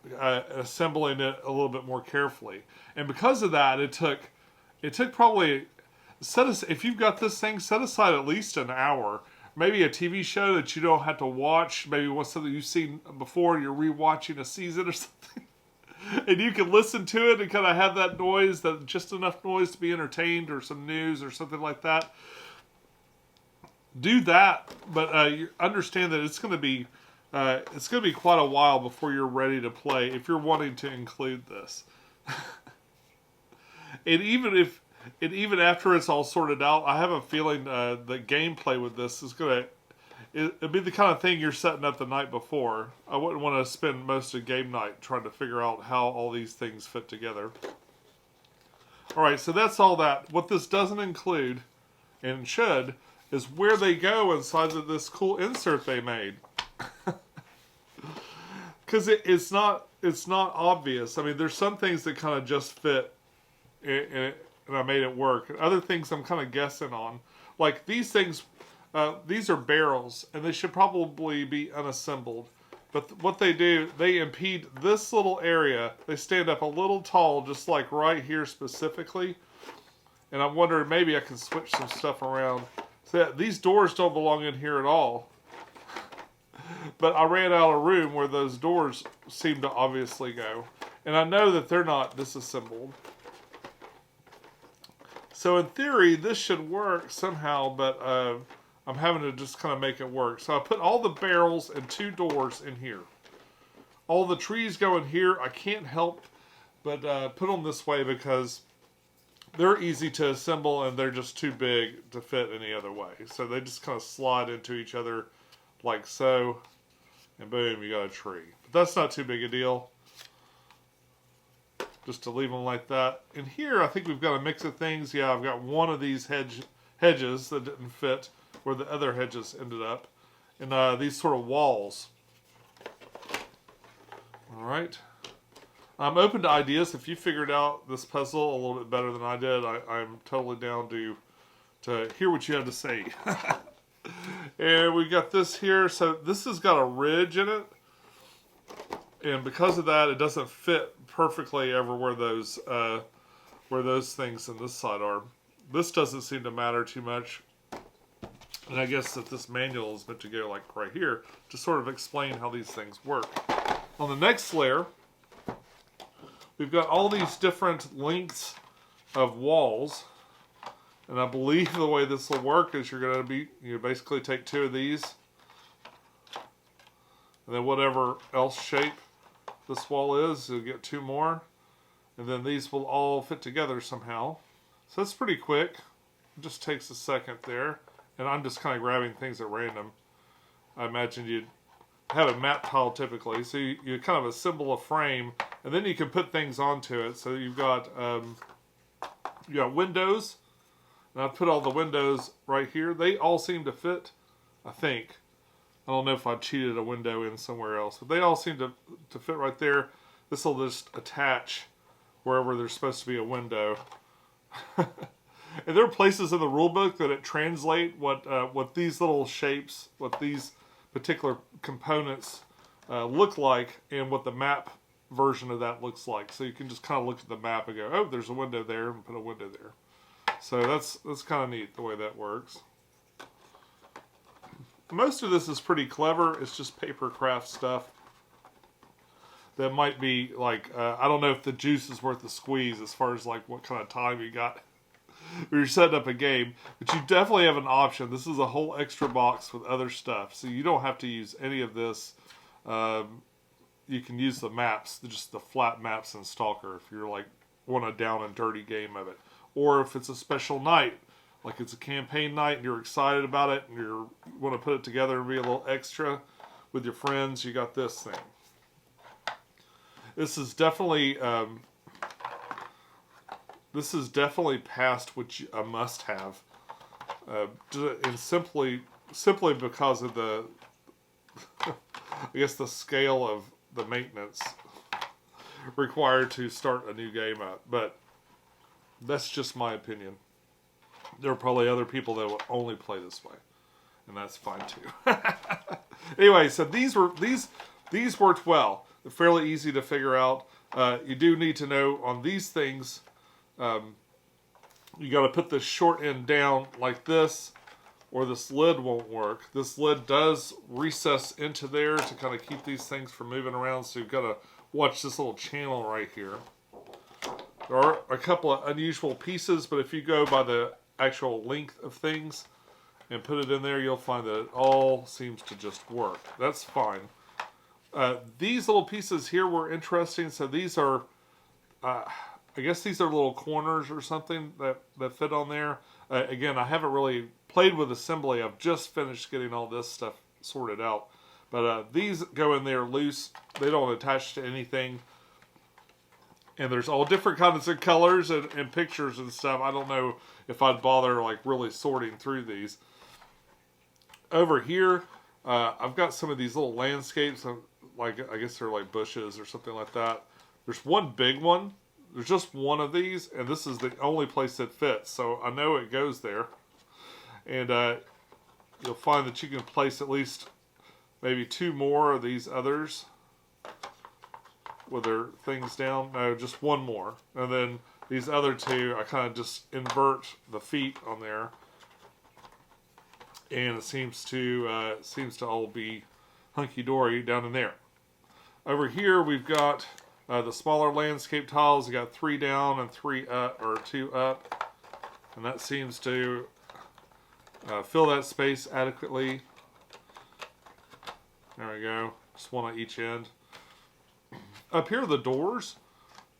assembling it a little bit more carefully. And because of that, it took probably, if you've got this thing, set aside at least an hour. Maybe a TV show that you don't have to watch. Maybe something you've seen before, you're rewatching a season or something. And you can listen to it and kind of have that noise, that just enough noise to be entertained, or some news or something like that. Do that, but you understand that it's going to be quite a while before you're ready to play if you're wanting to include this. And even after it's all sorted out, I have a feeling the gameplay with this is it'll be the kind of thing you're setting up the night before. I wouldn't want to spend most of game night trying to figure out how all these things fit together. Alright, so that's all that. What this doesn't include, and should, is where they go inside of this cool insert they made. Because it's not obvious. I mean, there's some things that kind of just fit, and I made it work. And other things I'm kind of guessing on. Like these things, these are barrels, and they should probably be unassembled. But what they do, they impede this little area. They stand up a little tall, just like right here specifically. And I'm wondering, maybe I can switch some stuff around. So these doors don't belong in here at all. But I ran out of room where those doors seem to obviously go. And I know that they're not disassembled. So in theory, this should work somehow, but I'm having to just kind of make it work. So I put all the barrels and 2 doors in here. All the trees go in here. I can't help but put them this way because they're easy to assemble and they're just too big to fit any other way. So they just kind of slide into each other like so. And boom, you got a tree. But that's not too big a deal. Just to leave them like that. In here, I think we've got a mix of things. Yeah, I've got one of these hedges that didn't fit where the other hedges ended up. And these sort of walls. Alright. I'm open to ideas. If you figured out this puzzle a little bit better than I did, I'm totally down to hear what you have to say. And we got this here. So this has got a ridge in it. And because of that, it doesn't fit perfectly over where those things on this side are. This doesn't seem to matter too much. And I guess that this manual is meant to go like right here to sort of explain how these things work. On the next layer, we've got all these different lengths of walls. And I believe the way this will work is you basically take 2 of these. And then whatever else shape this wall is, you'll get 2 more. And then these will all fit together somehow. So that's pretty quick. It just takes a second there. And I'm just kind of grabbing things at random. I imagine you'd have a mat tile typically. So you kind of assemble a frame. And then you can put things onto it. So you've got windows. And I've put all the windows right here. They all seem to fit, I think. I don't know if I cheated a window in somewhere else. But they all seem to fit right there. This will just attach wherever there's supposed to be a window. And there are places in the rulebook that it translate what these little shapes, what these particular components look like, and what the map version of that looks like. So you can just kind of look at the map and go, oh, there's a window there, and put a window there. So that's kind of neat the way that works. Most of this is pretty clever. It's just paper craft stuff. that might be like, I don't know if the juice is worth the squeeze as far as like what kind of time you got when you're setting up a game. But you definitely have an option. This is a whole extra box with other stuff. So you don't have to use any of this. You can use the maps, just the flat maps in S.T.A.L.K.E.R. if you're like want a down and dirty game of it. Or if it's a special night, like it's a campaign night and you're excited about it and you want to put it together and be a little extra with your friends, you got this thing. This is definitely past a must-have, and simply because of the I guess the scale of the maintenance required to start a new game up. But that's just my opinion. There are probably other people that will only play this way, and that's fine too. Anyway, so these worked well. They're fairly easy to figure out. You do need to know on these things, you got to put the short end down like this, or this lid won't work. This lid does recess into there to kind of keep these things from moving around, so you've got to watch this little channel right here. There are a couple of unusual pieces, but if you go by the actual length of things and put it in there, you'll find that it all seems to just work. That's fine. These little pieces here were interesting. So these are, I guess these are little corners or something that fit on there. Again, I haven't really played with assembly. I've just finished getting all this stuff sorted out. But these go in there loose. They don't attach to anything. And there's all different kinds of colors and pictures and stuff. I don't know if I'd bother like really sorting through these. Over here, I've got some of these little landscapes. Like, I guess they're like bushes or something like that. There's one big one. There's just one of these, and this is the only place that fits. So I know it goes there. And you'll find that you can place at least maybe 2 more of these others with their things down. No, just one more. And then these other 2, I kind of just invert the feet on there. And it seems to all be hunky-dory down in there. Over here we've got the smaller landscape tiles. We got 3 down and 3 up, or 2 up. And that seems to fill that space adequately. There we go. Just one on each end. Up here, the doors.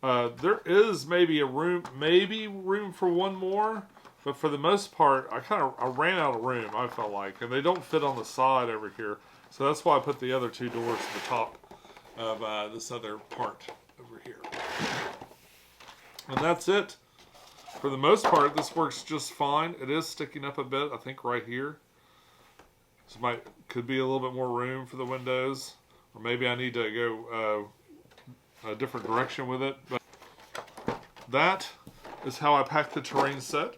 There is maybe room for one more, but for the most part, I ran out of room. I felt like, and they don't fit on the side over here, so that's why I put the other 2 doors to the top of this other part over here. And that's it. For the most part, this works just fine. It is sticking up a bit, I think, right here. So could be a little bit more room for the windows, or maybe I need to go a different direction with it. But that is how I packed the terrain set.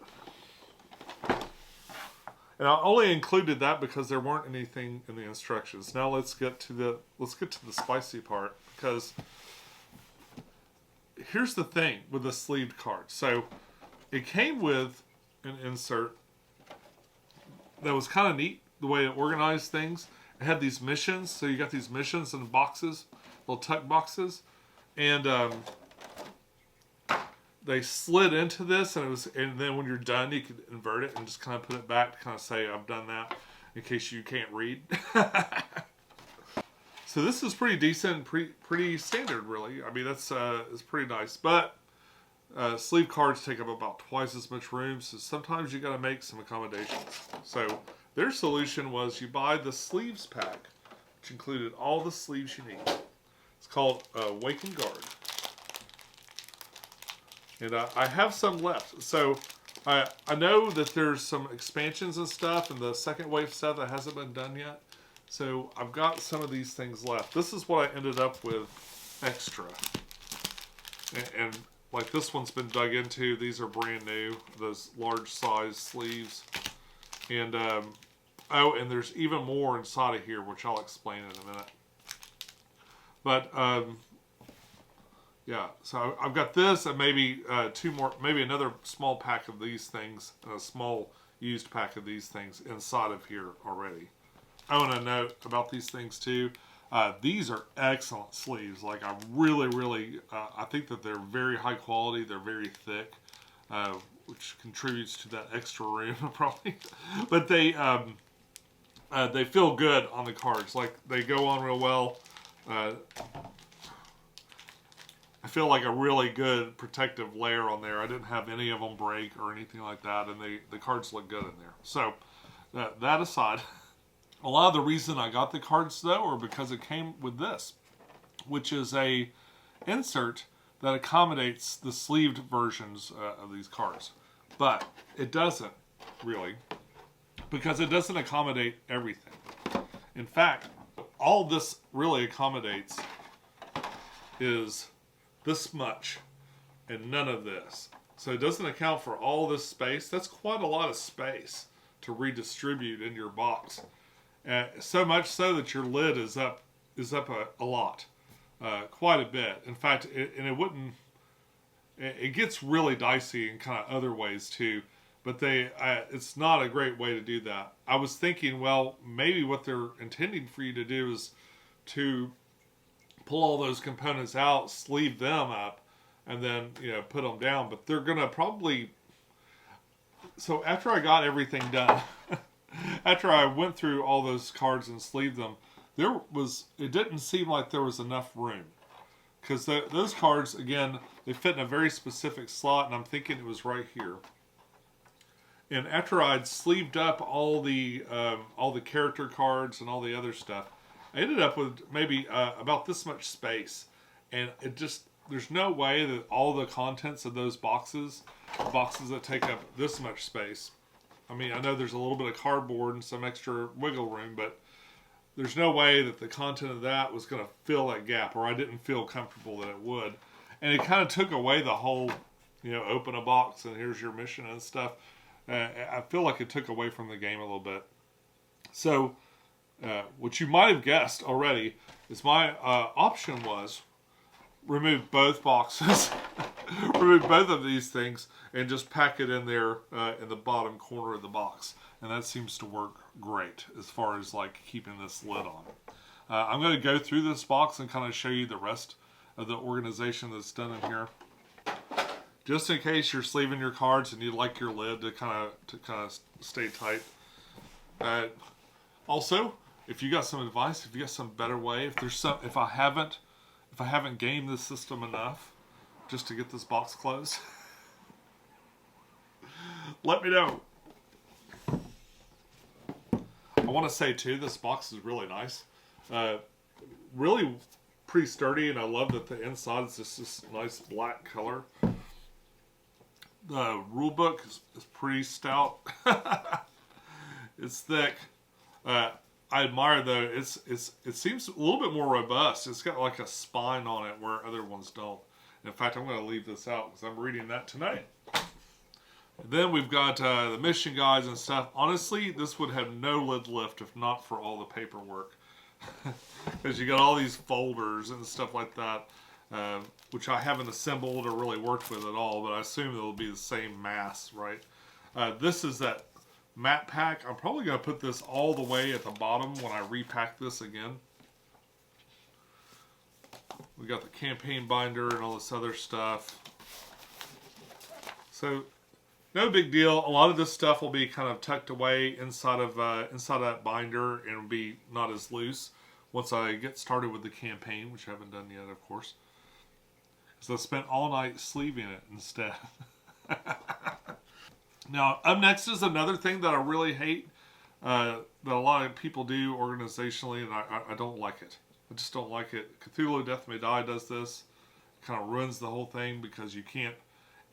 And I only included that because there weren't anything in the instructions. Now let's get to the spicy part, because here's the thing with the sleeved card. So it came with an insert that was kind of neat, the way it organized things. It had these missions, so you got these missions in boxes, little tuck boxes, and they slid into this, and then when you're done, you could invert it and just kind of put it back to kind of say, I've done that, in case you can't read. So this is pretty decent, pretty standard, really. I mean, it's pretty nice, but sleeve cards take up about twice as much room, so sometimes you got to make some accommodations. So their solution was you buy the sleeves pack, which included all the sleeves you need. It's called Wake and Guard. And I have some left. So I know that there's some expansions and stuff, and the second wave stuff that hasn't been done yet. So I've got some of these things left. This is what I ended up with extra. And like this one's been dug into. These are brand new. Those large size sleeves. And and there's even more inside of here, which I'll explain in a minute. But yeah, so I've got this and maybe 2 more, maybe another small pack of these things, and a small used pack of these things inside of here already. I want to note about these things too. These are excellent sleeves. Like I really, I think that they're very high quality. They're very thick, which contributes to that extra room probably. But they feel good on the cards. Like they go on real well. I feel like a really good protective layer on there. I didn't have any of them break or anything like that, and the cards look good in there. So that aside, a lot of the reason I got the cards though are because it came with this, which is a insert that accommodates the sleeved versions of these cards, but it doesn't really, because it doesn't accommodate everything. In fact, all this really accommodates is this much and none of this. So it doesn't account for all this space. That's quite a lot of space to redistribute in your box. So much so that your lid is up a lot, quite a bit. In fact, it gets really dicey in kind of other ways too. But it's not a great way to do that. I was thinking, well, maybe what they're intending for you to do is to pull all those components out, sleeve them up, and then put them down. But they're gonna probably. So after I got everything done, after I went through all those cards and sleeved them, it didn't seem like there was enough room, because those cards, again, they fit in a very specific slot, and I'm thinking it was right here. And after I'd sleeved up all the character cards and all the other stuff, I ended up with maybe about this much space, and there's no way that all the contents of those boxes that take up this much space. I mean, I know there's a little bit of cardboard and some extra wiggle room, but there's no way that the content of that was going to fill that gap, or I didn't feel comfortable that it would. And it kind of took away the whole, open a box and here's your mission and stuff. I feel like it took away from the game a little bit. So, what you might have guessed already is my option was remove both boxes, remove both of these things, and just pack it in there in the bottom corner of the box. And that seems to work great as far as like keeping this lid on. I'm going to go through this box and kind of show you the rest of the organization that's done in here, just in case you're sleeving your cards and you'd like your lid to kind of stay tight. Also, if you got some advice, if you got some better way, if I haven't gamed this system enough just to get this box closed, let me know. I want to say too, this box is really nice, really pretty sturdy, and I love that the inside is just this nice black color. The rule book is pretty stout. It's thick. I admire though. It seems a little bit more robust. It's got like a spine on it where other ones don't. In fact, I'm going to leave this out because I'm reading that tonight. And then we've got the mission guides and stuff. Honestly, this would have no lid lift if not for all the paperwork. Because you got all these folders and stuff like that, which I haven't assembled or really worked with at all, but I assume it'll be the same mass, right? This is that matte pack. I'm probably going to put this all the way at the bottom when I repack this again. We got the campaign binder and all this other stuff. So, no big deal. A lot of this stuff will be kind of tucked away inside of that binder and will be not as loose once I get started with the campaign, which I haven't done yet, of course. So I spent all night sleeving it instead. Now, up next is another thing that I really hate, that a lot of people do organizationally, and I don't like it. I just don't like it. Cthulhu Death May Die does this. It kind of ruins the whole thing because you can't.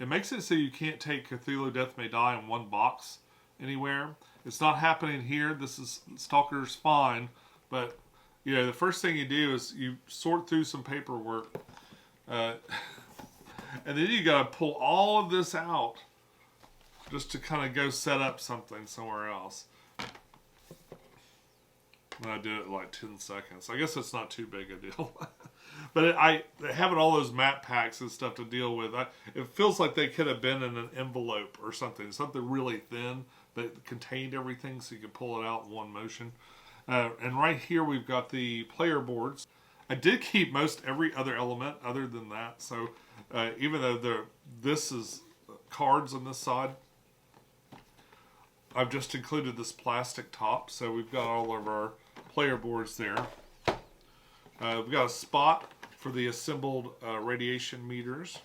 It makes it so you can't take Cthulhu Death May Die in one box anywhere. It's not happening here. This is S.T.A.L.K.E.R's fine, but the first thing you do is you sort through some paperwork, and then you got to pull all of this out just to kind of go set up something somewhere else. And I did it in like 10 seconds. I guess it's not too big a deal. But having all those map packs and stuff to deal with, it feels like they could have been in an envelope or something really thin that contained everything so you could pull it out in one motion. And right here we've got the player boards. I did keep most every other element other than that. So even though this is cards on this side, I've just included this plastic top. So we've got all of our player boards there. We've got a spot for the assembled radiation meters.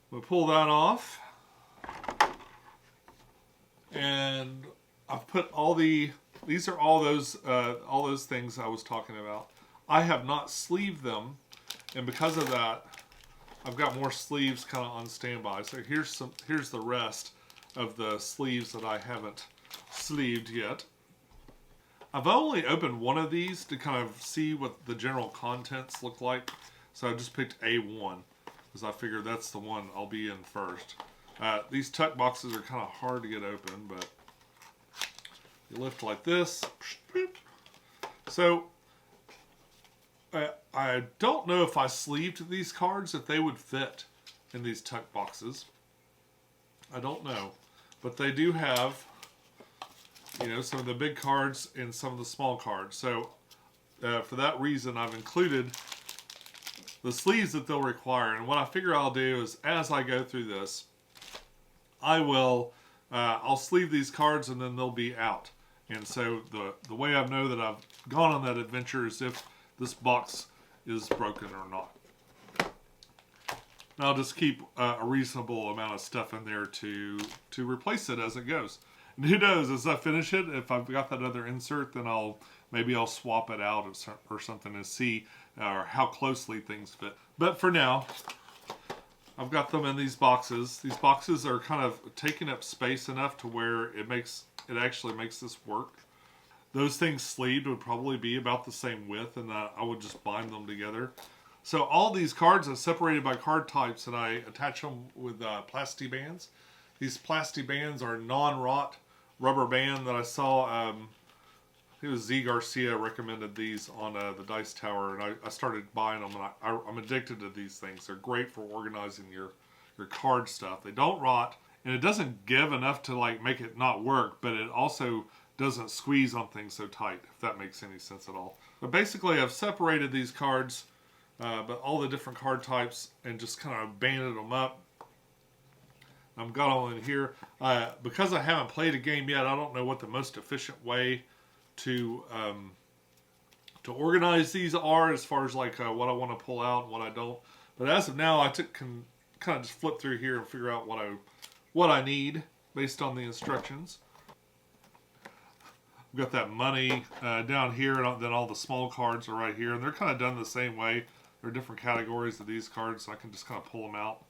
We'll pull that off. And I've put these are all those things I was talking about. I have not sleeved them, and because of that, I've got more sleeves kind of on standby. So here's the rest of the sleeves that I haven't sleeved yet. I've only opened one of these to kind of see what the general contents look like. So I just picked A1 because I figured that's the one I'll be in first. These tuck boxes are kind of hard to get open, but you lift like this. So I don't know if I sleeved these cards, if they would fit in these tuck boxes. I don't know. But they do have, you know, some of the big cards and some of the small cards. So for that reason, I've included the sleeves that they'll require. And what I figure I'll do is, as I go through this, I'll sleeve these cards and then they'll be out. And so the way I know that I've gone on that adventure is if this box is broken or not. And I'll just keep a reasonable amount of stuff in there to replace it as it goes. And who knows, as I finish it, if I've got that other insert, then maybe I'll swap it out or something and see how closely things fit. But for now, I've got them in these boxes. These boxes are kind of taking up space enough to where it actually makes this work. Those things sleeved would probably be about the same width, and I would just bind them together. So all these cards are separated by card types, and I attach them with plasti bands. These plasti bands are non-rot rubber band that I saw. It was Z Garcia recommended these on the Dice Tower, and I started buying them, and I'm addicted to these things. They're great for organizing your card stuff. They don't rot, and it doesn't give enough to like make it not work, but it also doesn't squeeze on things so tight, if that makes any sense at all. But basically, I've separated these cards, but all the different card types, and just kind of banded them up. I've got them in here. Because I haven't played a game yet, I don't know what the most efficient way to organize these are, as far as like what I want to pull out and what I don't. But as of now, I can kind of just flip through here and figure out what I need based on the instructions. We've got that money down here, and then all the small cards are right here, and they're kind of done the same way. There are different categories of these cards, so I can just kind of pull them out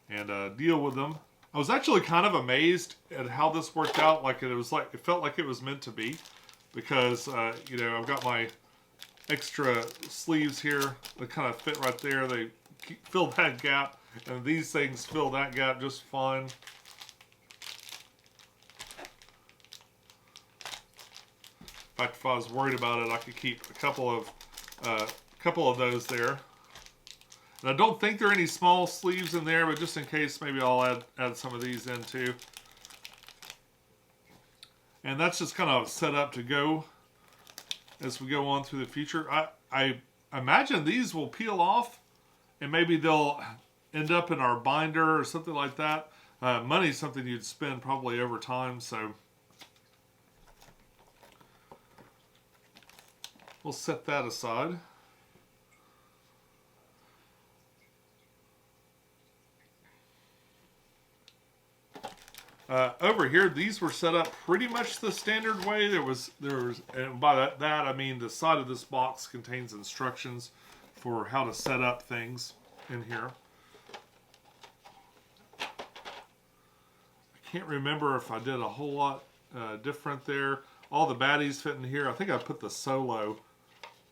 and deal with them. I was actually kind of amazed at how this worked out. It felt like it was meant to be, because you know, I've got my extra sleeves here that kind of fit right there. They fill that gap, and these things fill that gap just fine. In fact, if I was worried about it, I could keep a couple of those there. And I don't think there are any small sleeves in there, but just in case, maybe I'll add some of these in too. And that's just kind of set up to go as we go on through the future. I imagine these will peel off, and maybe they'll end up in our binder or something like that. Money's something you'd spend probably over time, so we'll set that aside. Over here, these were set up pretty much the standard way. There was, and by that I mean the side of this box contains instructions for how to set up things in here. I can't remember if I did a whole lot different there. All the baddies fit in here. I think I put the solo.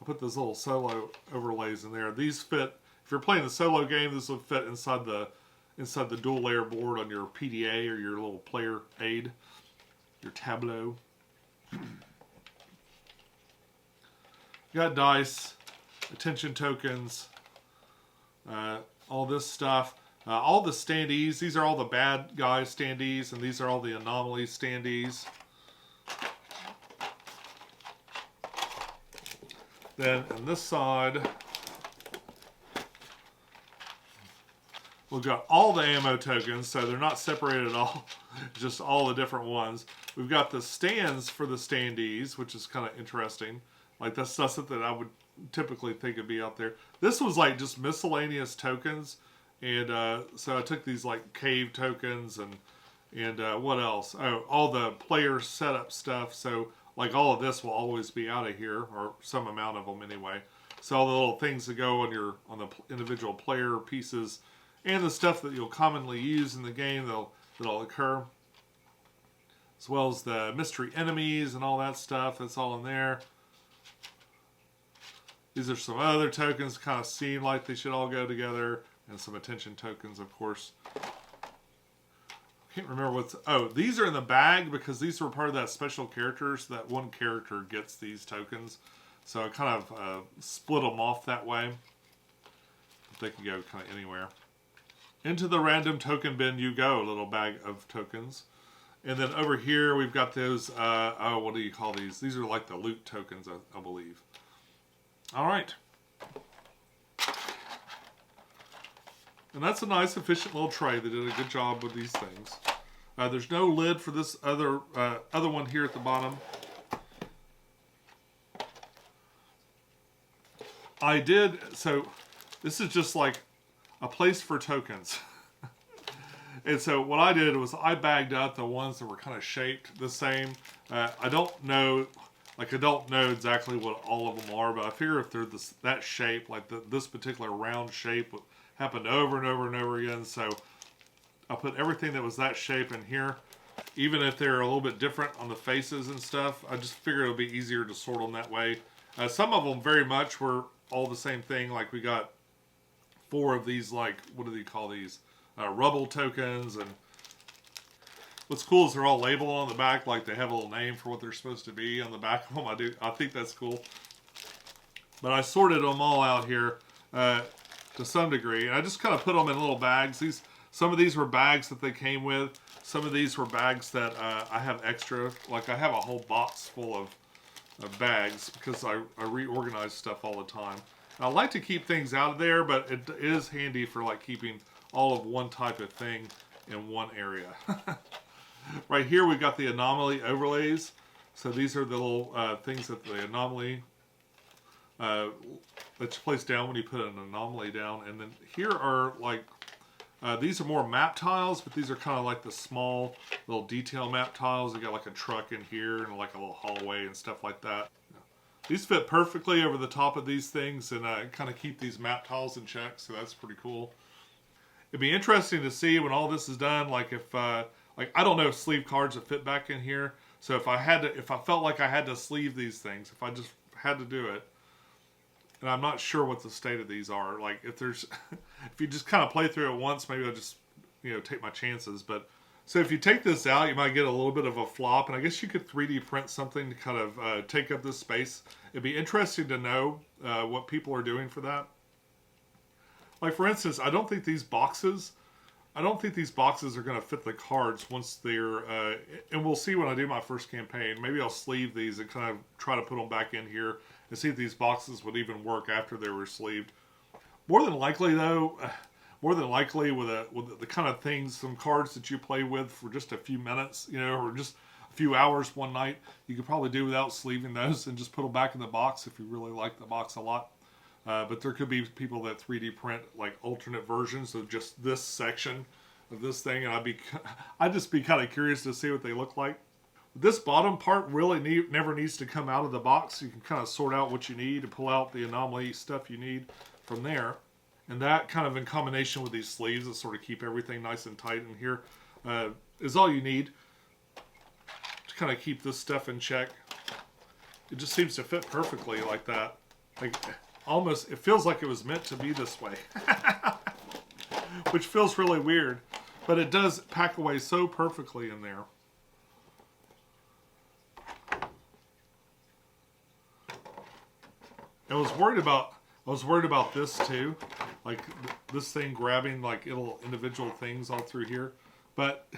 I put those little solo overlays in there. These fit. If you're playing the solo game, this would fit inside the dual layer board on your PDA or your little player aid, your tableau. You got dice, attention tokens, all this stuff. All the standees, these are all the bad guy standees, and these are all the Anomalies standees. Then on this side, we've got all the ammo tokens, so they're not separated at all, just all the different ones. We've got the stands for the standees, which is kind of interesting. Like, that's not something I would typically think would be out there. This was like just miscellaneous tokens, and so I took these like cave tokens and what else? Oh, all the player setup stuff. So like all of this will always be out of here, or some amount of them anyway. So all the little things that go on the individual player pieces, and the stuff that you'll commonly use in the game that'll occur, as well as the mystery enemies and all that stuff. That's all in there. These are some other tokens, kind of seem like they should all go together, and some attention tokens, of course. I can't remember what's... Oh, these are in the bag because these were part of that special character, so that one character gets these tokens. So I kind of split them off that way. But they can go kind of anywhere. Into the random token bin you go, little bag of tokens. And then over here we've got those, oh, what do you call these? These are like the loot tokens, I believe. Alright. And that's a nice, efficient little tray. They did a good job with these things. There's no lid for this other one here at the bottom. So this is just like a place for tokens. And so what I did was I bagged out the ones that were kind of shaped the same. I don't know exactly what all of them are, but I figure if they're that shape, like this particular round shape happened over and over and over again, so I put everything that was that shape in here. Even if they're a little bit different on the faces and stuff, I just figured it would be easier to sort them that way. Some of them very much were all the same thing. Like we got 4 of these, like, what do they call these? Rubble tokens. And what's cool is they're all labeled on the back, like they have a little name for what they're supposed to be on the back of them. I think that's cool. But I sorted them all out here to some degree. And I just kind of put them in little bags. Some of these were bags that they came with. Some of these were bags that I have extra. Like I have a whole box full of bags because I reorganize stuff all the time. And I like to keep things out of there, but it is handy for like keeping all of one type of thing in one area. Right here we've got the anomaly overlays. So these are the little things that the anomaly that you place down when you put an anomaly down. And then here are like, these are more map tiles, but these are kind of like the small little detail map tiles. They got like a truck in here and like a little hallway and stuff like that. These fit perfectly over the top of these things and kind of keep these map tiles in check, so that's pretty cool. It'd be interesting to see when all this is done, like if, like I don't know if sleeve cards would fit back in here. So if I felt like I had to sleeve these things, if I just had to do it, and I'm not sure what the state of these are. Like if there's, if you just kind of play through it once, maybe I'll just, take my chances. But so if you take this out, you might get a little bit of a flop, and I guess you could 3D print something to kind of take up this space. It'd be interesting to know what people are doing for that. Like for instance, I don't think these boxes are going to fit the cards once they're, and we'll see when I do my first campaign. Maybe I'll sleeve these and kind of try to put them back in here and see if these boxes would even work after they were sleeved. More than likely though, with the kind of things, some cards that you play with for just a few minutes, or just a few hours one night, you could probably do without sleeving those and just put them back in the box if you really like the box a lot. But there could be people that 3D print like alternate versions of just this section of this thing, and I'd just be kind of curious to see what they look like. This bottom part really never needs to come out of the box. You can kind of sort out what you need to pull out the anomaly stuff you need from there. And that kind of in combination with these sleeves that sort of keep everything nice and tight in here is all you need to kind of keep this stuff in check. It just seems to fit perfectly like that. Like almost, it feels like it was meant to be this way. Which feels really weird. But it does pack away so perfectly in there. I was worried about this too, like this thing grabbing like little individual things all through here, but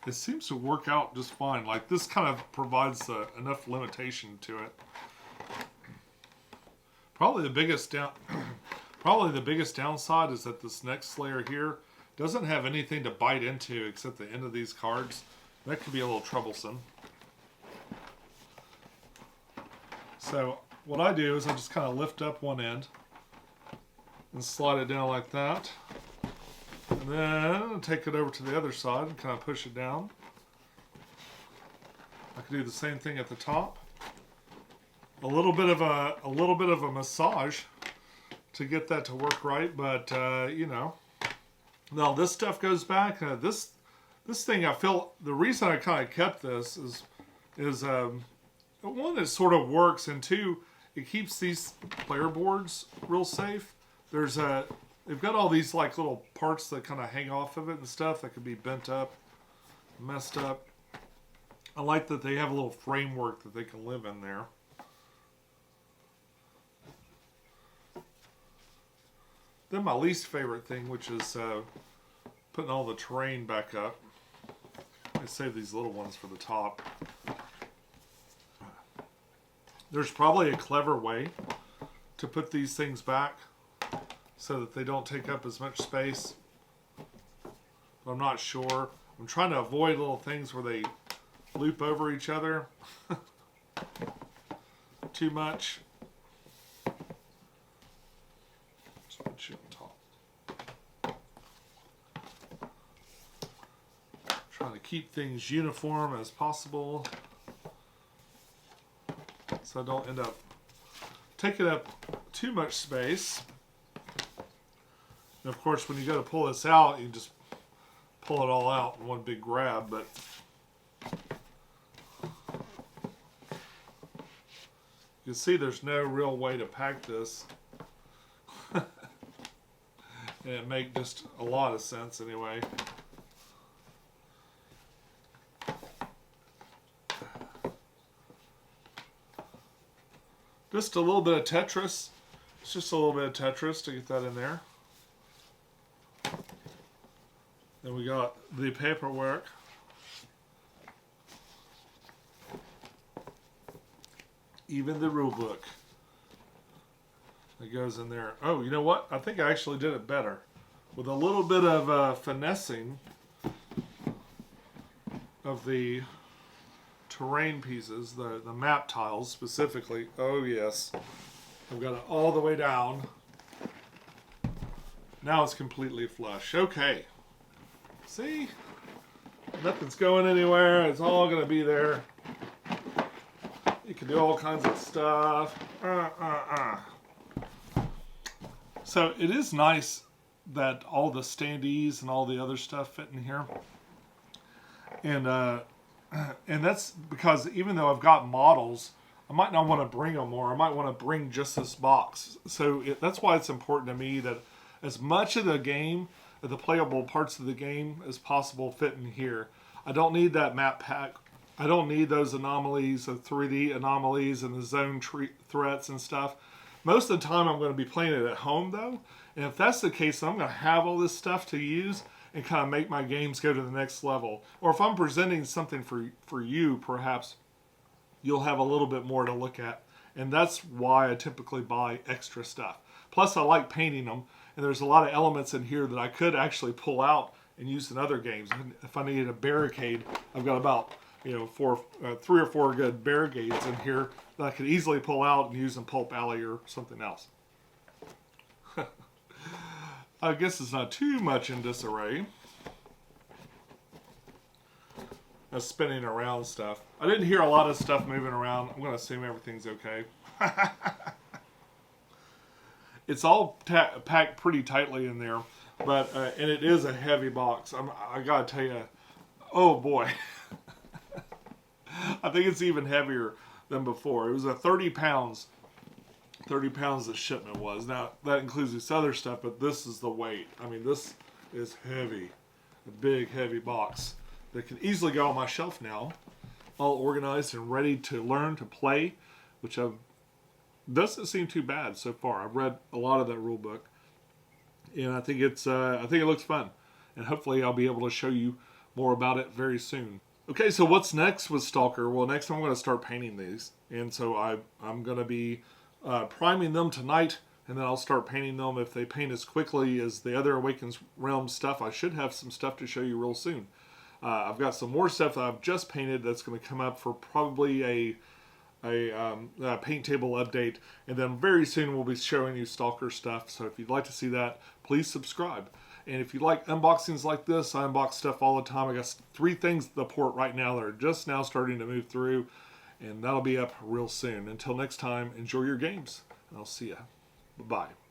it seems to work out just fine. Like this kind of provides enough limitation to it. Probably the biggest probably the biggest downside is that this next layer here doesn't have anything to bite into except the end of these cards. That could be a little troublesome. So what I do is I just kind of lift up one end and slide it down like that. And then take it over to the other side and kind of push it down. I can do the same thing at the top. A little bit of a massage to get that to work right, but you know. Now this stuff goes back. This thing, I feel the reason I kind of kept this is one, it sort of works, and two, it keeps these player boards real safe. They've got all these like little parts that kind of hang off of it and stuff that could be bent up, messed up. I like that they have a little framework that they can live in there. Then my least favorite thing, which is putting all the terrain back up. I save these little ones for the top. There's probably a clever way to put these things back so that they don't take up as much space. But I'm not sure. I'm trying to avoid little things where they loop over each other too much. Just put you on top. Trying to keep things uniform as possible so I don't end up taking up too much space. And of course, when you go to pull this out, you just pull it all out in one big grab, but you can see there's no real way to pack this. And it makes just a lot of sense anyway. Just a little bit of Tetris. It's just a little bit of Tetris to get that in there. Then we got the paperwork. Even the rule book that goes in there. Oh, you know what? I think I actually did it better. With a little bit of finessing of the terrain pieces, the map tiles specifically. Oh yes. I've got it all the way down. Now it's completely flush. Okay. See? Nothing's going anywhere. It's all going to be there. You can do all kinds of stuff. So it is nice that all the standees and all the other stuff fit in here. And that's because even though I've got models, I might not want to bring them more. I might want to bring just this box. So that's why it's important to me that as much of the game, of the playable parts of the game as possible fit in here. I don't need that map pack. I don't need those anomalies, the 3D anomalies and the zone threats and stuff. Most of the time I'm going to be playing it at home though. And if that's the case, I'm going to have all this stuff to use and kind of make my games go to the next level. Or if I'm presenting something for you, perhaps you'll have a little bit more to look at. And that's why I typically buy extra stuff. Plus I like painting them. And there's a lot of elements in here that I could actually pull out and use in other games. And if I needed a barricade, I've got about 3 or 4 good barricades in here that I could easily pull out and use in Pulp Alley or something else. I guess it's not too much in disarray. That's spinning around stuff. I didn't hear a lot of stuff moving around. I'm going to assume everything's okay. It's all packed pretty tightly in there, but and it is a heavy box. I gotta tell you, oh boy, I think it's even heavier than before. It was a 30 pounds. 30 pounds the shipment was. Now that includes this other stuff, but this is the weight. I mean, this is heavy, a big heavy box that can easily go on my shelf now, all organized and ready to learn to play, which doesn't seem too bad so far. I've read a lot of that rule book, and I think it looks fun, and hopefully I'll be able to show you more about it very soon. Okay, so what's next with S.T.A.L.K.E.R? Well, next I'm going to start painting these, and so I'm going to be priming them tonight, and then I'll start painting them. If they paint as quickly as the other Awakens Realms stuff, I should have some stuff to show you real soon. I've got some more stuff that I've just painted that's going to come up for probably a paint table update, and then very soon we'll be showing you Stalker stuff. So if you'd like to see that, please subscribe. And if you like unboxings like this, I unbox stuff all the time. I got 3 things at the port right now that are just now starting to move through, and that'll be up real soon. Until next time, enjoy your games, and I'll see ya. Bye-bye.